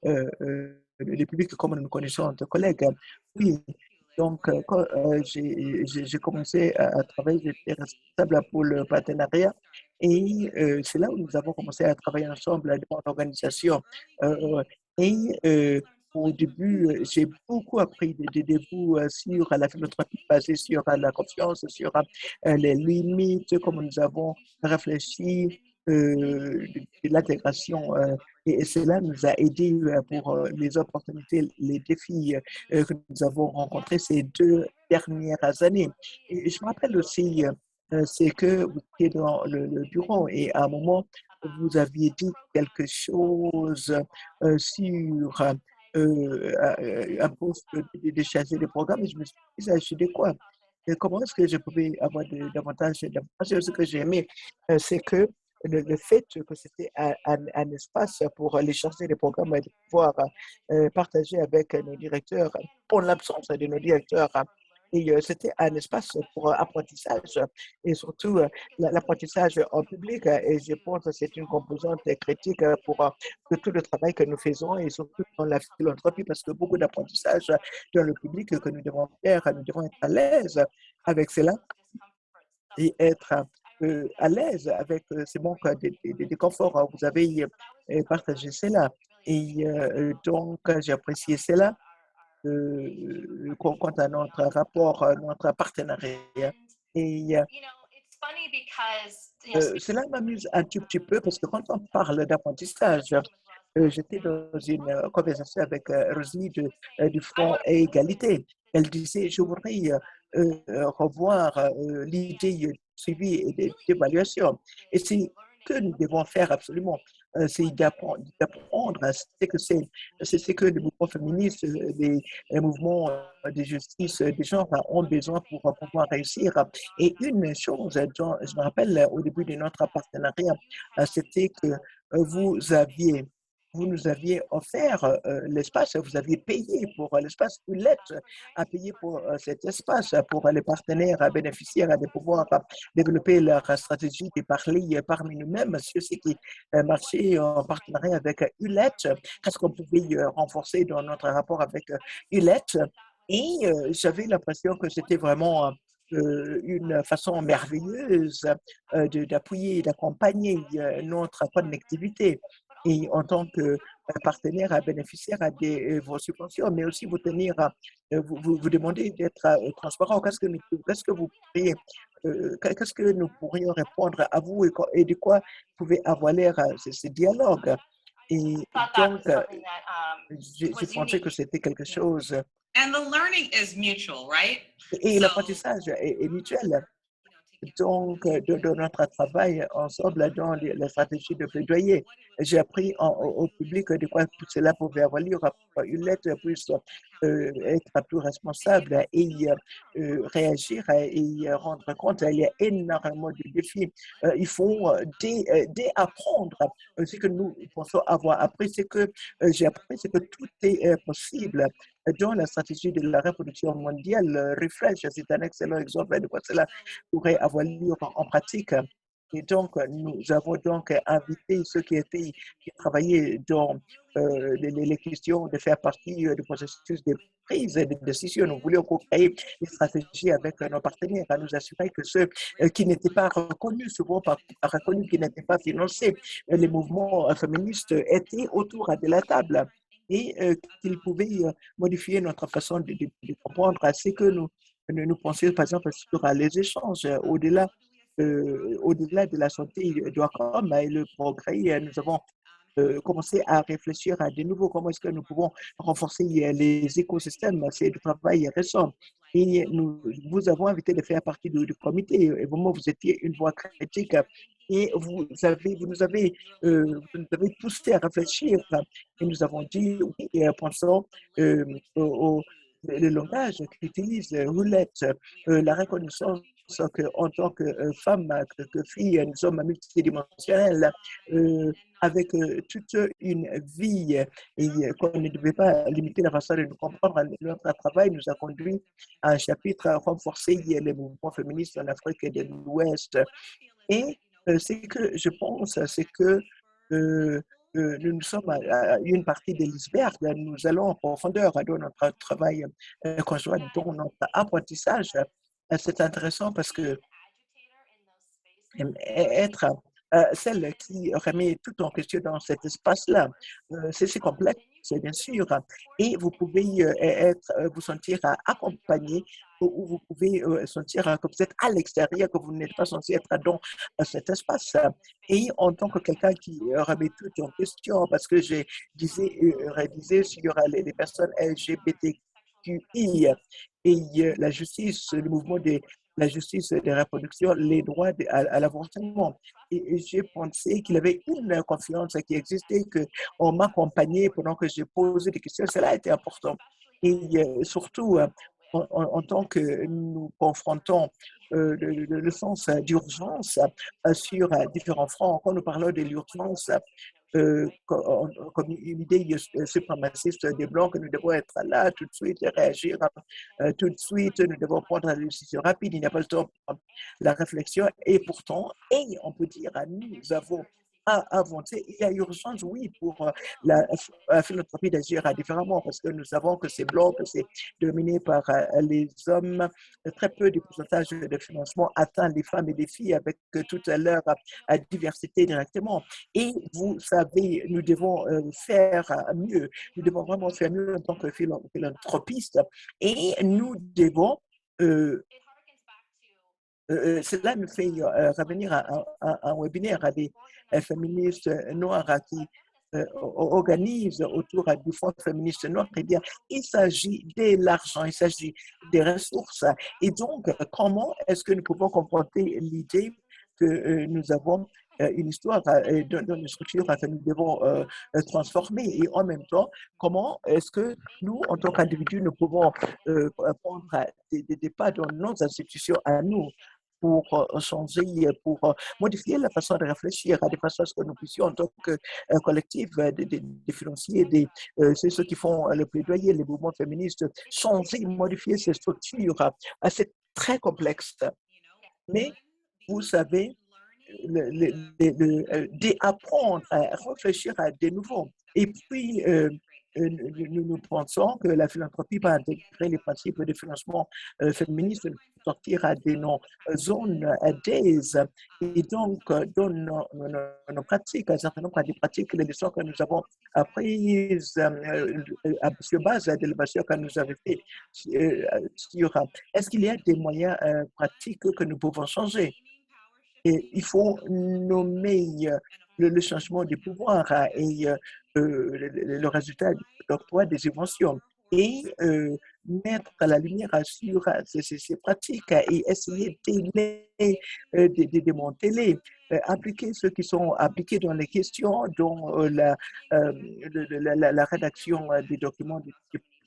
le public comment nous connaissons notre collègue. Oui, donc quand j'ai commencé à travailler, j'étais responsable pour le partenariat et c'est là où nous avons commencé à travailler ensemble dans l'organisation. Et au début, j'ai beaucoup appris de vous sur la philanthropie basée sur la confiance, sur les limites, comment nous avons réfléchi de l'intégration. Et cela nous a aidés pour les opportunités, les défis que nous avons rencontrés ces 2 dernières années. Et je me rappelle aussi, c'est que vous étiez dans le bureau et à un moment, vous aviez dit quelque chose sur un poste de chargé de programme et je me suis dit, ça, je de quoi? Et comment est-ce que je pouvais avoir davantage d'informations? Ce que j'ai aimé, c'est que le fait que c'était un espace pour les chargés de programme et de pouvoir partager avec nos directeurs, pour l'absence de nos directeurs. Et c'était un espace pour apprentissage et surtout l'apprentissage en public. Et je pense que c'est une composante critique pour tout le travail que nous faisons et surtout dans la philanthropie parce que beaucoup d'apprentissage dans le public que nous devons faire, nous devons être à l'aise avec cela et être à l'aise avec ces manques de confort. Vous avez partagé cela et donc j'ai apprécié cela. Quant à notre rapport, notre partenariat. Et cela m'amuse un tout petit peu parce que quand on parle d'apprentissage, j'étais dans une conversation avec Rosalie du Front et Égalité. Elle disait, je voudrais revoir l'idée de suivi et d'évaluation. Et c'est que nous devons faire absolument, c'est d'apprendre, c'est que les mouvements féministes, les mouvements de justice des genres ont besoin pour pouvoir réussir. Et une chose dont je me rappelle au début de notre partenariat, c'était que vous nous aviez offert l'espace, vous aviez payé pour l'espace, ULET a payé pour cet espace, pour les partenaires bénéficiaires de pouvoir développer leur stratégie de parler parmi nous-mêmes sur ce qui marchait en partenariat avec ULET, qu'est-ce qu'on pouvait renforcer dans notre rapport avec ULET. Et j'avais l'impression que c'était vraiment une façon merveilleuse d'appuyer, d'accompagner notre connectivité. et en tant que partenaire à bénéficiaire à vos subventions, mais aussi vous tenir, vous demander d'être transparent. Qu'est-ce que vous pourriez, qu'est-ce que nous pourrions répondre à vous et de quoi pouvait avoir l'air ces dialogues? Et thought that donc, was something that j'ai was pensé que unique. c'était quelque chose, And the learning is mutual, right? et So, l'apprentissage est mutuel. Donc, de notre travail ensemble dans la stratégie de plaidoyer. J'ai appris au public de quoi tout cela pouvait avoir lieu. Une lettre puisse être plus responsable et réagir et rendre compte. Il y a énormément de défis. Il faut apprendre. Ce que nous pensons avoir appris, c'est que j'ai appris, c'est que tout est possible. Dans la stratégie de la reproduction mondiale, Refresh, c'est un excellent exemple de quoi cela pourrait avoir lieu en pratique. Et donc, nous avons donc invité ceux qui travaillaient dans les questions de faire partie du processus de prise de décision. Nous voulions créer des stratégies avec nos partenaires, à nous assurer que ceux qui n'étaient pas reconnus, souvent pas reconnus, qui n'étaient pas financés, les mouvements féministes étaient autour de la table et qu'ils pouvaient modifier notre façon de comprendre ce que nous pensions, par exemple, sur les échanges au-delà de la santé d'Oicom et le progrès. Nous avons commencé à réfléchir à de nouveau comment est-ce que nous pouvons renforcer les écosystèmes. C'est du travail récent. Et vous avons invité de faire partie du comité. Et vous étiez une voix critique. Et vous nous avez poussé à réfléchir. Et nous avons dit, oui, pensons le langage qu'utilise Roulette, la reconnaissance qu'en tant que femme, que fille, nous sommes multidimensionnels, avec toute une vie et qu'on ne devait pas limiter la façon de nous comprendre. Notre travail nous a conduit à un chapitre à renforcer les mouvements féministes en Afrique de l'Ouest. Et ce que je pense, c'est que nous sommes à une partie de l'iceberg. Nous allons en profondeur dans notre travail conjoint, dans notre apprentissage. C'est intéressant parce que être celle qui remet tout en question dans cet espace-là, c'est complexe, bien sûr, et vous pouvez vous sentir accompagné ou vous pouvez sentir que vous êtes à l'extérieur, que vous n'êtes pas censé être dans cet espace. Et en tant que quelqu'un qui remet tout en question, parce que je réalisé sur les personnes LGBTQI et la justice, le mouvement de la justice de reproduction, les droits à l'avortement. Et j'ai pensé qu'il y avait une confiance qui existait, qu'on m'accompagnait pendant que j'ai posé des questions. Cela a été important. Et surtout, en tant que nous confrontons le sens d'urgence sur différents fronts, quand nous parlons de l'urgence, comme une idée suprémaciste des Blancs, que nous devons être là tout de suite et réagir tout de suite, nous devons prendre la décision rapide, il n'y a pas le temps pour la réflexion, et pourtant, et on peut dire, nous avons avancé, il y a urgence, oui, pour la philanthropie d'agir différemment, parce que nous savons que c'est blanc, que c'est dominé par les hommes, très peu de pourcentage de financement atteint les femmes et les filles avec toute leur diversité directement. Et vous savez, nous devons faire mieux. Nous devons vraiment faire mieux en tant que philanthropistes. Et nous devons, cela nous fait revenir à un webinaire à des féministes noirs qui organisent autour du Fonds féministe noir. Eh bien, il s'agit de l'argent, il s'agit des ressources. Et donc, comment est-ce que nous pouvons confronter l'idée que nous avons une histoire dans une structure que nous devons transformer et en même temps, comment est-ce que nous, en tant qu'individus, nous pouvons prendre des pas dans nos institutions à nous pour changer, pour modifier la façon de réfléchir à des façons à ce que nous puissions, en tant que collectif, des financiers, c'est ceux qui font le plaidoyer, les mouvements féministes, changer, modifier ces structures. C'est très complexe. Mais vous savez, d'apprendre à réfléchir à de nouveau. Et puis, nous pensons que la philanthropie va intégrer les principes de financement féministe, sortir des non-zones d'aise et donc dans nos pratiques, un certain nombre de pratiques, les leçons que nous avons apprises sur base de l'évaluation que nous avons fait sur est-ce qu'il y a des moyens pratiques que nous pouvons changer. Et il faut nommer le changement du pouvoir et le résultat de l'octroi des subventions et mettre la lumière sur ces pratiques et essayer de démanteler, appliquer ceux qui sont appliqués dans les questions, dans la rédaction des documents du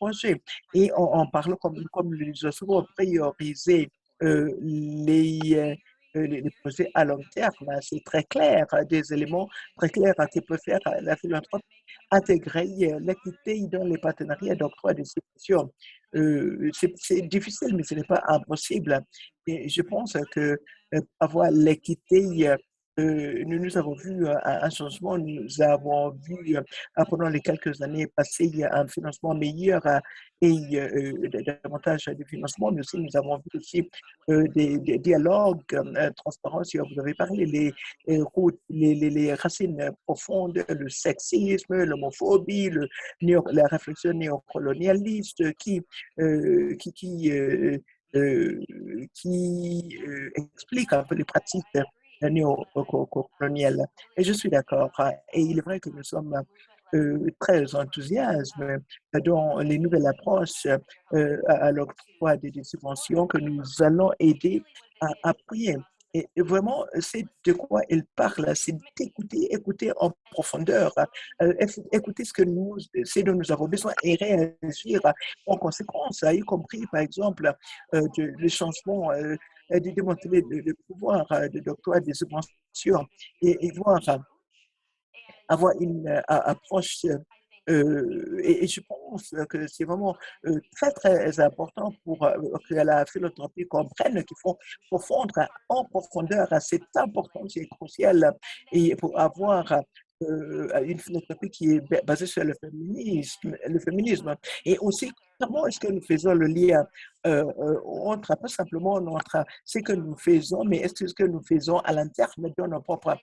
projet. Et en parlant, comme nous disons souvent, prioriser les projets à long terme. C'est très clair, des éléments très clairs qui peuvent faire la philanthropie, intégrer l'équité dans les partenariats d'octroi des subventions. C'est difficile, mais ce n'est pas impossible. Et je pense que avoir l'équité, nous avons vu un changement, nous avons vu pendant les quelques années passées un financement meilleur et davantage de financement, mais aussi nous avons vu aussi des dialogues transparents, si vous avez parlé, les racines profondes, le sexisme, l'homophobie, la réflexion néocolonialiste qui explique un peu les pratiques néocoloniales. Et je suis d'accord. Et il est vrai que nous sommes très enthousiastes dans les nouvelles approches à l'octroi des subventions que nous allons aider à appuyer. Et vraiment, c'est de quoi il parle, c'est d'écouter, écouter en profondeur, écouter ce dont nous avons besoin et réagir en conséquence, y compris, par exemple, le changement, de démanteler le pouvoir de l'octroi des subventions et voir avoir une approche et je pense que c'est vraiment très, très important pour que la philanthropie comprenne qu'il faut profondre en profondeur à cette importance et cruciale et pour avoir une philanthropie qui est basée sur le féminisme. Et aussi, comment est-ce que nous faisons le lien entre, pas simplement entre ce que nous faisons, mais est-ce que ce que nous faisons à l'interne de nos propres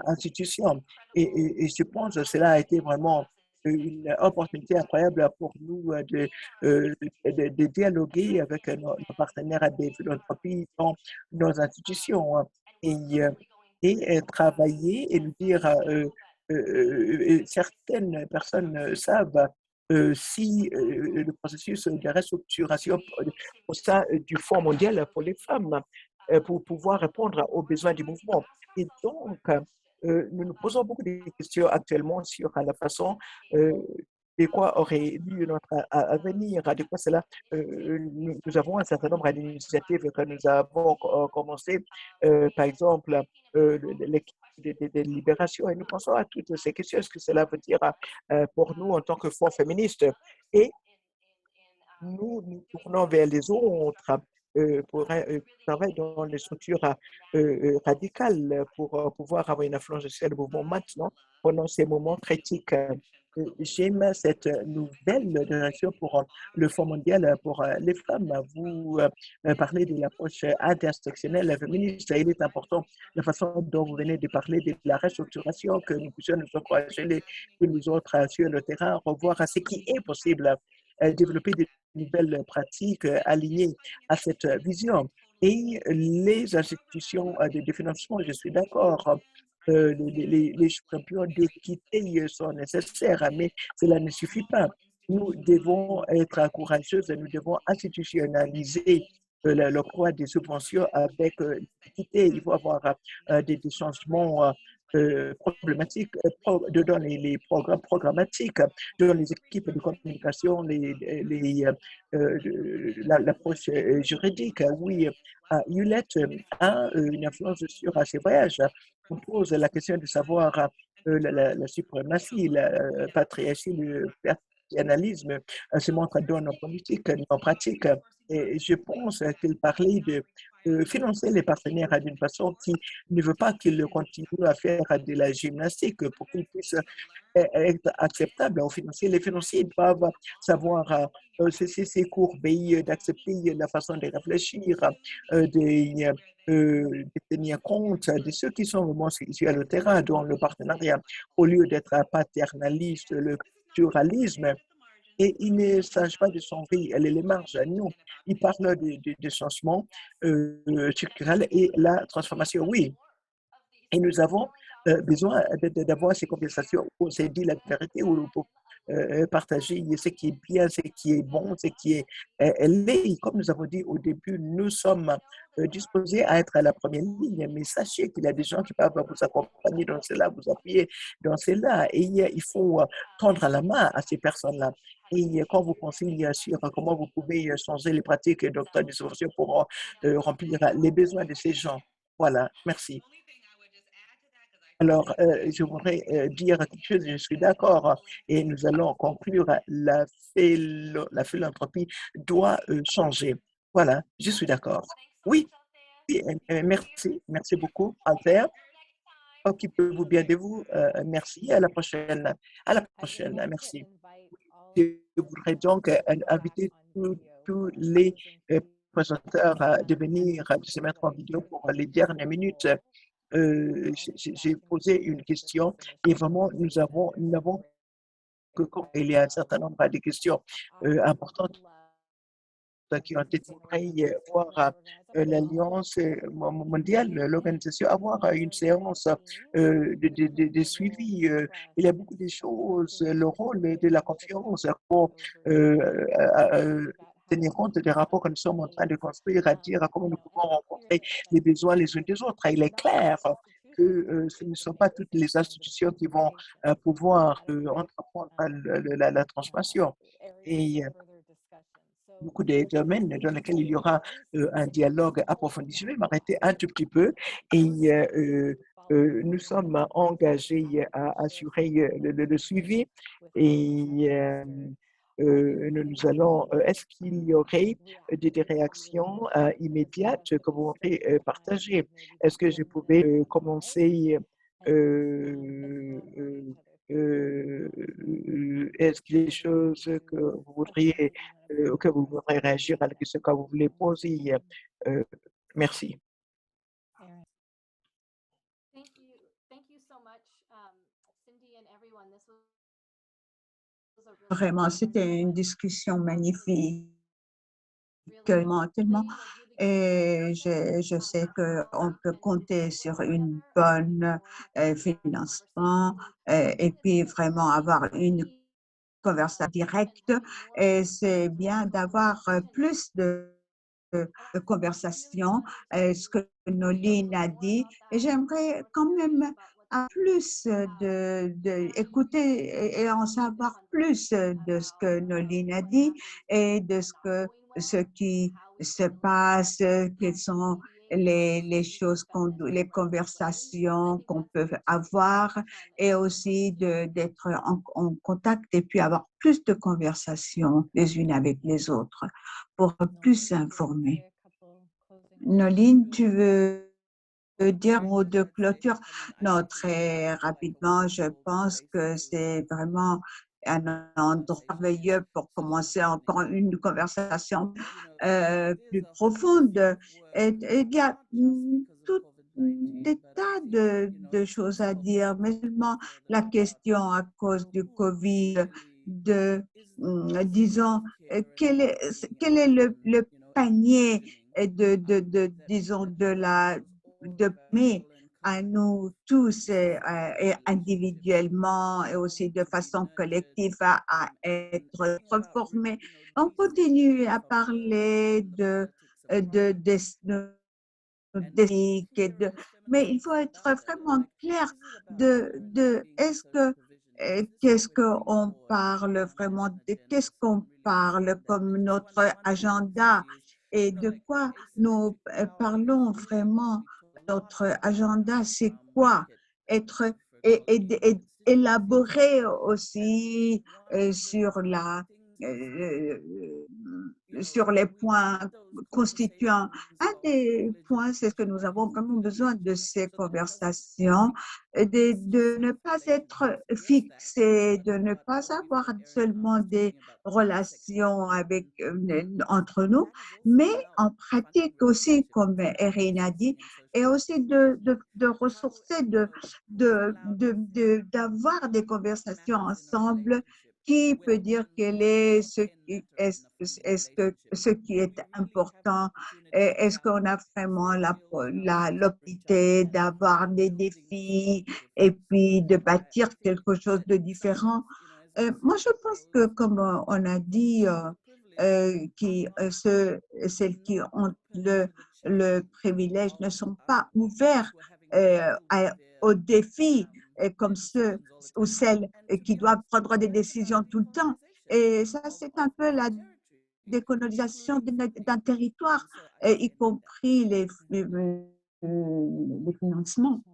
institutions. Et je pense que cela a été vraiment une opportunité incroyable pour nous de dialoguer avec nos partenaires des philanthropies dans nos institutions et, euh, et travailler et nous dire, certaines personnes savent si le processus de restructuration au sein du Fonds mondial pour les femmes pour pouvoir répondre aux besoins du mouvement. Et donc, nous nous posons beaucoup de questions actuellement sur la façon de quoi aurait dû notre avenir, de quoi cela. Nous avons un certain nombre d'initiatives que nous avons commencé, par exemple, l'équipe de libération, et nous pensons à toutes ces questions, ce que cela veut dire pour nous en tant que fonds féministe. Et nous tournons vers les autres pour travailler dans les structures radicales pour pouvoir avoir une influence sur le mouvement maintenant, pendant ces moments critiques. J'aime cette nouvelle direction pour le Fonds mondial pour les femmes. Vous parlez de l'approche intersectionnelle féministe. Il est important la façon dont vous venez de parler de la restructuration, que nous puissions nous encourager les autres sur le terrain, revoir ce qui est possible, développer des nouvelles pratiques alignées à cette vision. Et les institutions de financement, je suis d'accord, les champions d'équité sont nécessaires, mais cela ne suffit pas. Nous devons être courageux et nous devons institutionnaliser l'octroi des subventions avec l'équité. Il faut avoir des changements problématiques dans les programmes programmatiques, dans les équipes de communication, l'approche juridique. Oui, Hewlett a une influence sur ces voyages. On pose la question de savoir la suprématie, la patriarcie, le paternalisme se montre dans nos politiques, nos pratiques. Et je pense qu'il parlait financer les partenaires d'une façon qui ne veut pas qu'ils continuent à faire de la gymnastique pour qu'ils puissent être acceptables aux financiers. Les financiers doivent savoir cesser ces courbes, d'accepter la façon de réfléchir, de tenir compte de ceux qui sont vraiment sur le terrain dans le partenariat, au lieu d'être paternaliste, le pluralisme. Et il ne s'agit pas de changer les marges, non. Il parle de changement structurel et la transformation, oui. Et nous avons besoin d'avoir ces conversations où on s'est dit la vérité, où pour partager ce qui est bien, ce qui est bon, ce qui est laid. Comme nous avons dit au début, nous sommes disposés à être à la première ligne, mais sachez qu'il y a des gens qui peuvent vous accompagner dans cela, vous appuyer dans cela. Et il faut tendre la main à ces personnes-là. Et quand vous pensez sur comment vous pouvez changer les pratiques d'organisation pour remplir les besoins de ces gens. Voilà, merci. Alors, je voudrais dire quelque chose, je suis d'accord, et nous allons conclure, la philanthropie doit changer. Voilà, je suis d'accord. Oui, oui, merci beaucoup, Albert. Occupez-vous bien de vous. Merci, à la prochaine. À la prochaine, merci. Je voudrais donc inviter tous les présenteurs à devenir, de se mettre en vidéo pour les dernières minutes. J'ai posé une question et vraiment, nous n'avons que quand il y a un certain nombre de questions importantes qui ont été voir l'Alliance mondiale, l'organisation, avoir une séance de suivi. Il y a beaucoup de choses, le rôle de la confiance pour tenir compte des rapports que nous sommes en train de construire, à dire comment nous pouvons rencontrer les besoins les uns des autres. Il est clair que ce ne sont pas toutes les institutions qui vont pouvoir entreprendre la transformation. Et beaucoup de domaines dans lesquels il y aura un dialogue approfondi. Je vais m'arrêter un tout petit peu et nous sommes engagés à assurer le suivi et nous allons, est-ce qu'il y aurait des réactions immédiates que vous voudrez partager? Est-ce que je pouvais commencer est-ce qu'il y a des choses que vous voudriez auquel vous voudrez réagir à la question que vous voulez poser. Merci. Vraiment, c'était une discussion magnifique, tellement. Et je sais qu'on peut compter sur une bonne financement et puis vraiment avoir une conversation directe. Et c'est bien d'avoir plus de conversation, ce que Noline a dit. Et j'aimerais quand même plus écouter et en savoir plus de ce que Noline a dit et de ce qui se passe, quelles sont les choses, les conversations qu'on peut avoir et aussi d'être en contact et puis avoir plus de conversations les unes avec les autres pour plus s'informer. Noline, tu veux dire un mot de clôture? Non, très rapidement, je pense que c'est vraiment un endroit merveilleux pour commencer encore une conversation plus profonde. Et il y a tout des tas de choses à dire, mais seulement la question à cause du COVID, disons, quel est le panier disons, mais à nous tous et individuellement et aussi de façon collective à être formés. On continue à parler mais il faut être vraiment clair qu'est-ce qu'on parle vraiment, qu'est-ce qu'on parle comme notre agenda et de quoi nous parlons vraiment. Notre agenda, c'est quoi? Être et élaborer aussi sur sur les points constituants. Un des points, c'est que nous avons vraiment besoin de ces conversations, de ne pas être fixés, de ne pas avoir seulement des relations avec, entre nous, mais en pratique aussi, comme Erin a dit, et aussi de ressourcer, d'avoir des conversations ensemble. Qui peut dire quel est ce qui est important? Est-ce qu'on a vraiment l'opportunité d'avoir des défis et puis de bâtir quelque chose de différent? Moi, je pense que, comme on a dit, celles qui ont le privilège ne sont pas ouverts aux défis comme ceux ou celles qui doivent prendre des décisions tout le temps. Et ça, c'est un peu la décolonisation d'un territoire, y compris les financements.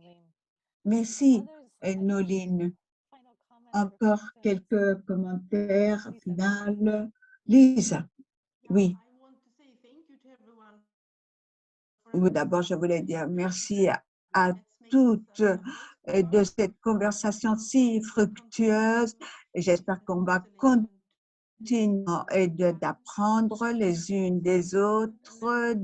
Merci, Noline. Encore quelques commentaires finaux. Lisa, oui. Oui, d'abord, je voulais dire merci à toutes de cette conversation si fructueuse. J'espère qu'on va continuer d'apprendre les unes des autres,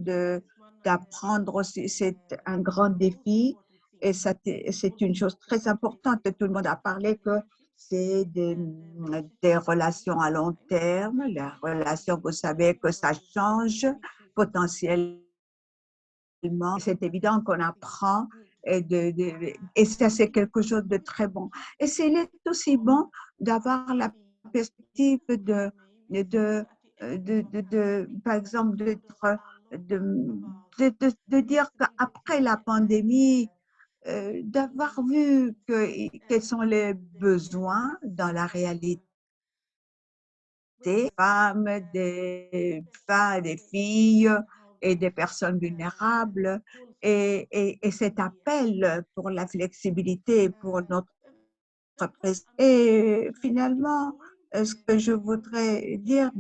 d'apprendre aussi. C'est un grand défi et c'est une chose très importante. Tout le monde a parlé que c'est des relations à long terme. La relation, vous savez que ça change potentiellement. C'est évident qu'on apprend et ça, c'est quelque chose de très bon. Et c'est aussi bon d'avoir la perspective par exemple, de dire qu'après la pandémie, d'avoir vu quels sont les besoins dans la réalité des femmes, des filles et des personnes vulnérables et cet appel pour la flexibilité pour notre président. Et finalement, ce que je voudrais dire,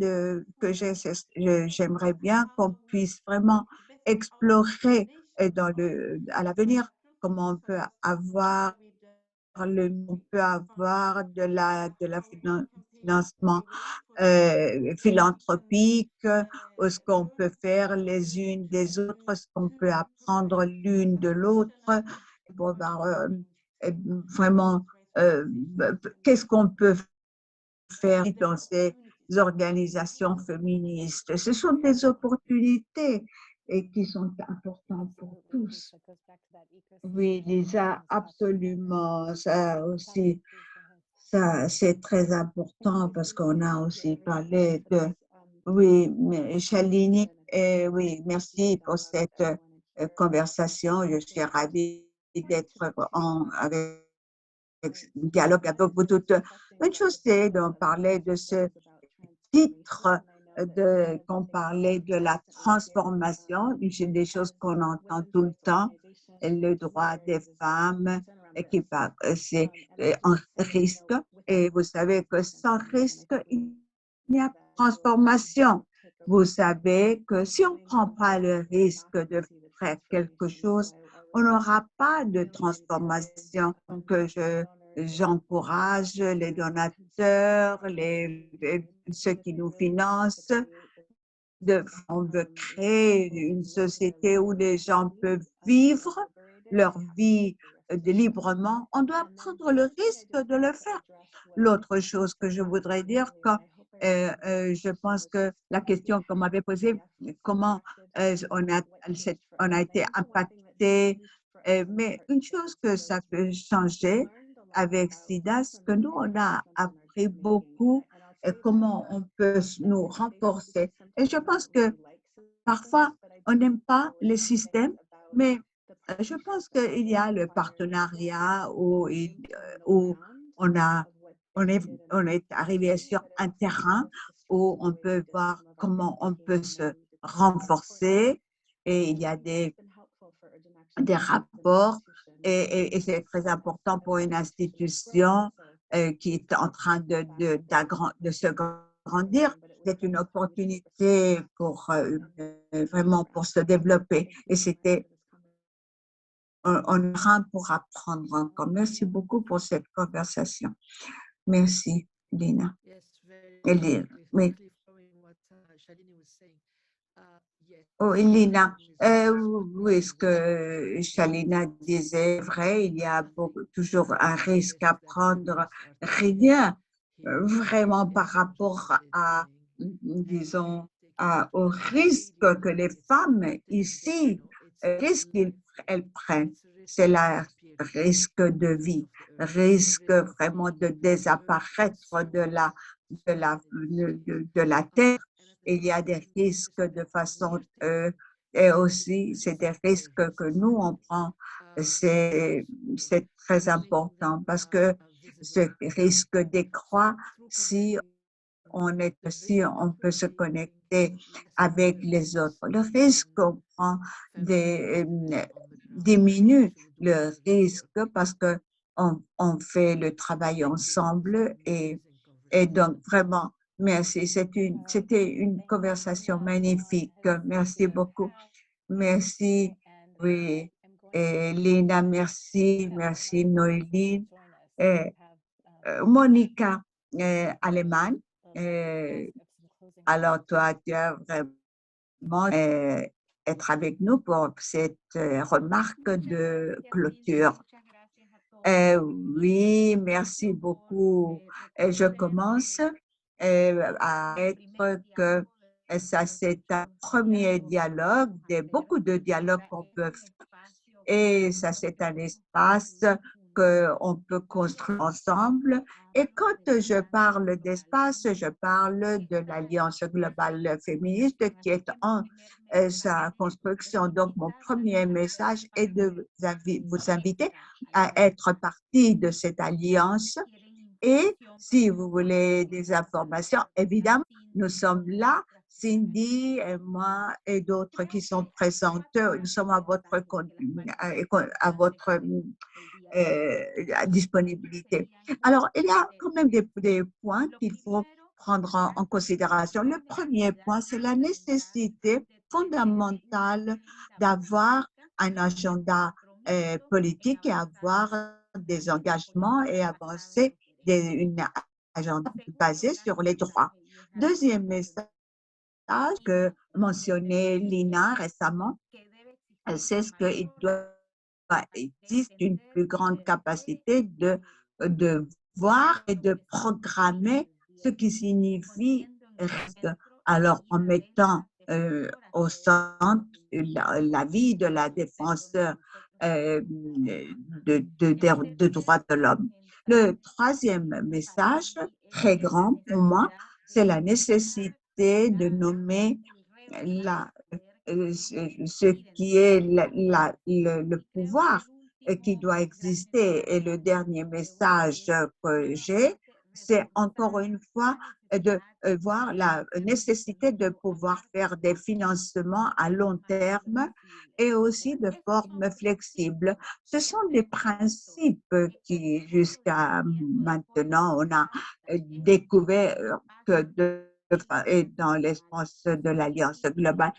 j'aimerais bien qu'on puisse vraiment explorer à l'avenir comment on peut avoir de la financement philanthropique, ce qu'on peut faire les unes des autres, ce qu'on peut apprendre l'une de l'autre, pour avoir vraiment qu'est-ce qu'on peut faire dans ces organisations féministes. Ce sont des opportunités et qui sont importantes pour tous. Oui, Lisa, absolument. Ça aussi, ça, c'est très important parce qu'on a aussi parlé de, oui, mais Shalini, oui, merci pour cette conversation. Je suis ravie d'être avec dialogue avec vous toutes. Une chose, c'est d'en parler de ce titre, qu'on parlait de la transformation, une des choses qu'on entend tout le temps, le droit des femmes, c'est un risque. Et vous savez que sans risque, il n'y a pas de transformation. Vous savez que si on ne prend pas le risque de faire quelque chose, on n'aura pas de transformation. Donc, j'encourage les donateurs, ceux qui nous financent, on veut créer une société où les gens peuvent vivre leur vie librement. On doit prendre le risque de le faire. L'autre chose que je voudrais dire, je pense que la question qu'on m'avait posée, comment on a été impacté, mais une chose que ça peut changer avec SIDA, c'est que nous, on a appris beaucoup comment on peut nous renforcer. Et je pense que parfois, on n'aime pas les systèmes, mais je pense qu'il y a le partenariat où on est arrivé sur un terrain où on peut voir comment on peut se renforcer et il y a des rapports et c'est très important pour une institution qui est en train de se grandir, c'est une opportunité pour vraiment pour se développer. Et c'était un rang pour apprendre encore. Merci beaucoup pour cette conversation. Merci, Lina. Oui. Oh, Elina, oui, ce que Shalina disait est vrai, il y a toujours un risque à prendre. Rien vraiment par rapport à, disons, au risque que les femmes ici, risque qu'elles prennent, c'est le risque de vie, risque vraiment de désapparaître de la terre. Il y a des risques de façon, et aussi c'est des risques que nous on prend. C'est très important parce que ce risque décroît si on peut se connecter avec les autres. Le risque qu'on prend diminue le risque parce que on fait le travail ensemble et donc vraiment, merci. C'était une conversation magnifique. Merci beaucoup. Merci. Oui. Et Lina, merci. Merci, Noéline. Monica Alemann. Alors, toi, tu as vraiment être avec nous pour cette remarque de clôture. Oui, merci beaucoup. Je commence à être que ça, c'est un premier dialogue, beaucoup de dialogues qu'on peut faire. Et ça, c'est un espace qu'on peut construire ensemble. Et quand je parle d'espace, je parle de l'Alliance globale féministe qui est en sa construction. Donc, mon premier message est de vous inviter à être partie de cette alliance. Et si vous voulez des informations, évidemment, nous sommes là, Cindy et moi et d'autres qui sont présentes. Nous sommes à votre disponibilité. Alors, il y a quand même des points qu'il faut prendre en considération. Le premier point, c'est la nécessité fondamentale d'avoir un agenda politique et avoir des engagements et avancer une agenda basée sur les droits. Deuxième message que mentionnait Lina récemment, c'est ce qu'il existe une plus grande capacité de voir et de programmer ce qui signifie risque. Alors, en mettant au centre la vie de la défense de droits de l'homme. Le troisième message, très grand pour moi, c'est la nécessité de nommer ce qui est le pouvoir qui doit exister. Et le dernier message que j'ai, c'est encore une fois de voir la nécessité de pouvoir faire des financements à long terme et aussi de forme flexible. Ce sont des principes qui, jusqu'à maintenant, on a découvert que et dans l'espace de l'Alliance globale.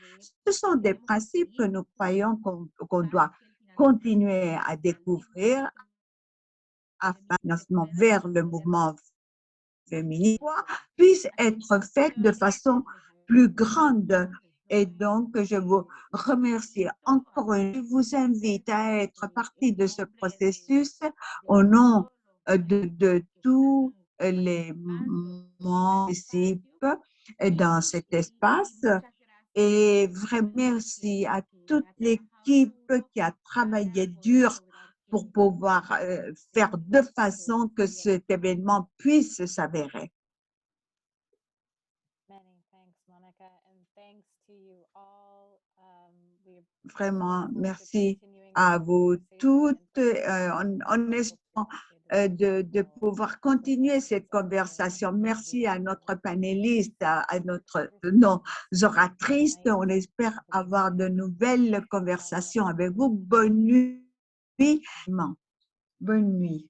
Ce sont des principes que nous croyons qu'on doit continuer à découvrir afin que le financement vers le mouvement féminin puisse être fait de façon plus grande. Et donc, je vous remercie encore une fois. Je vous invite à être partie de ce processus au nom de tous les membres qui participent dans cet espace. Et vraiment merci à toute l'équipe qui a travaillé dur pour pouvoir faire de façon que cet événement puisse s'avérer. Vraiment, merci à vous toutes en espérant de pouvoir continuer cette conversation. Merci à notre panéliste, à nos oratrices. On espère avoir de nouvelles conversations avec vous. Bonne nuit. Bonne nuit.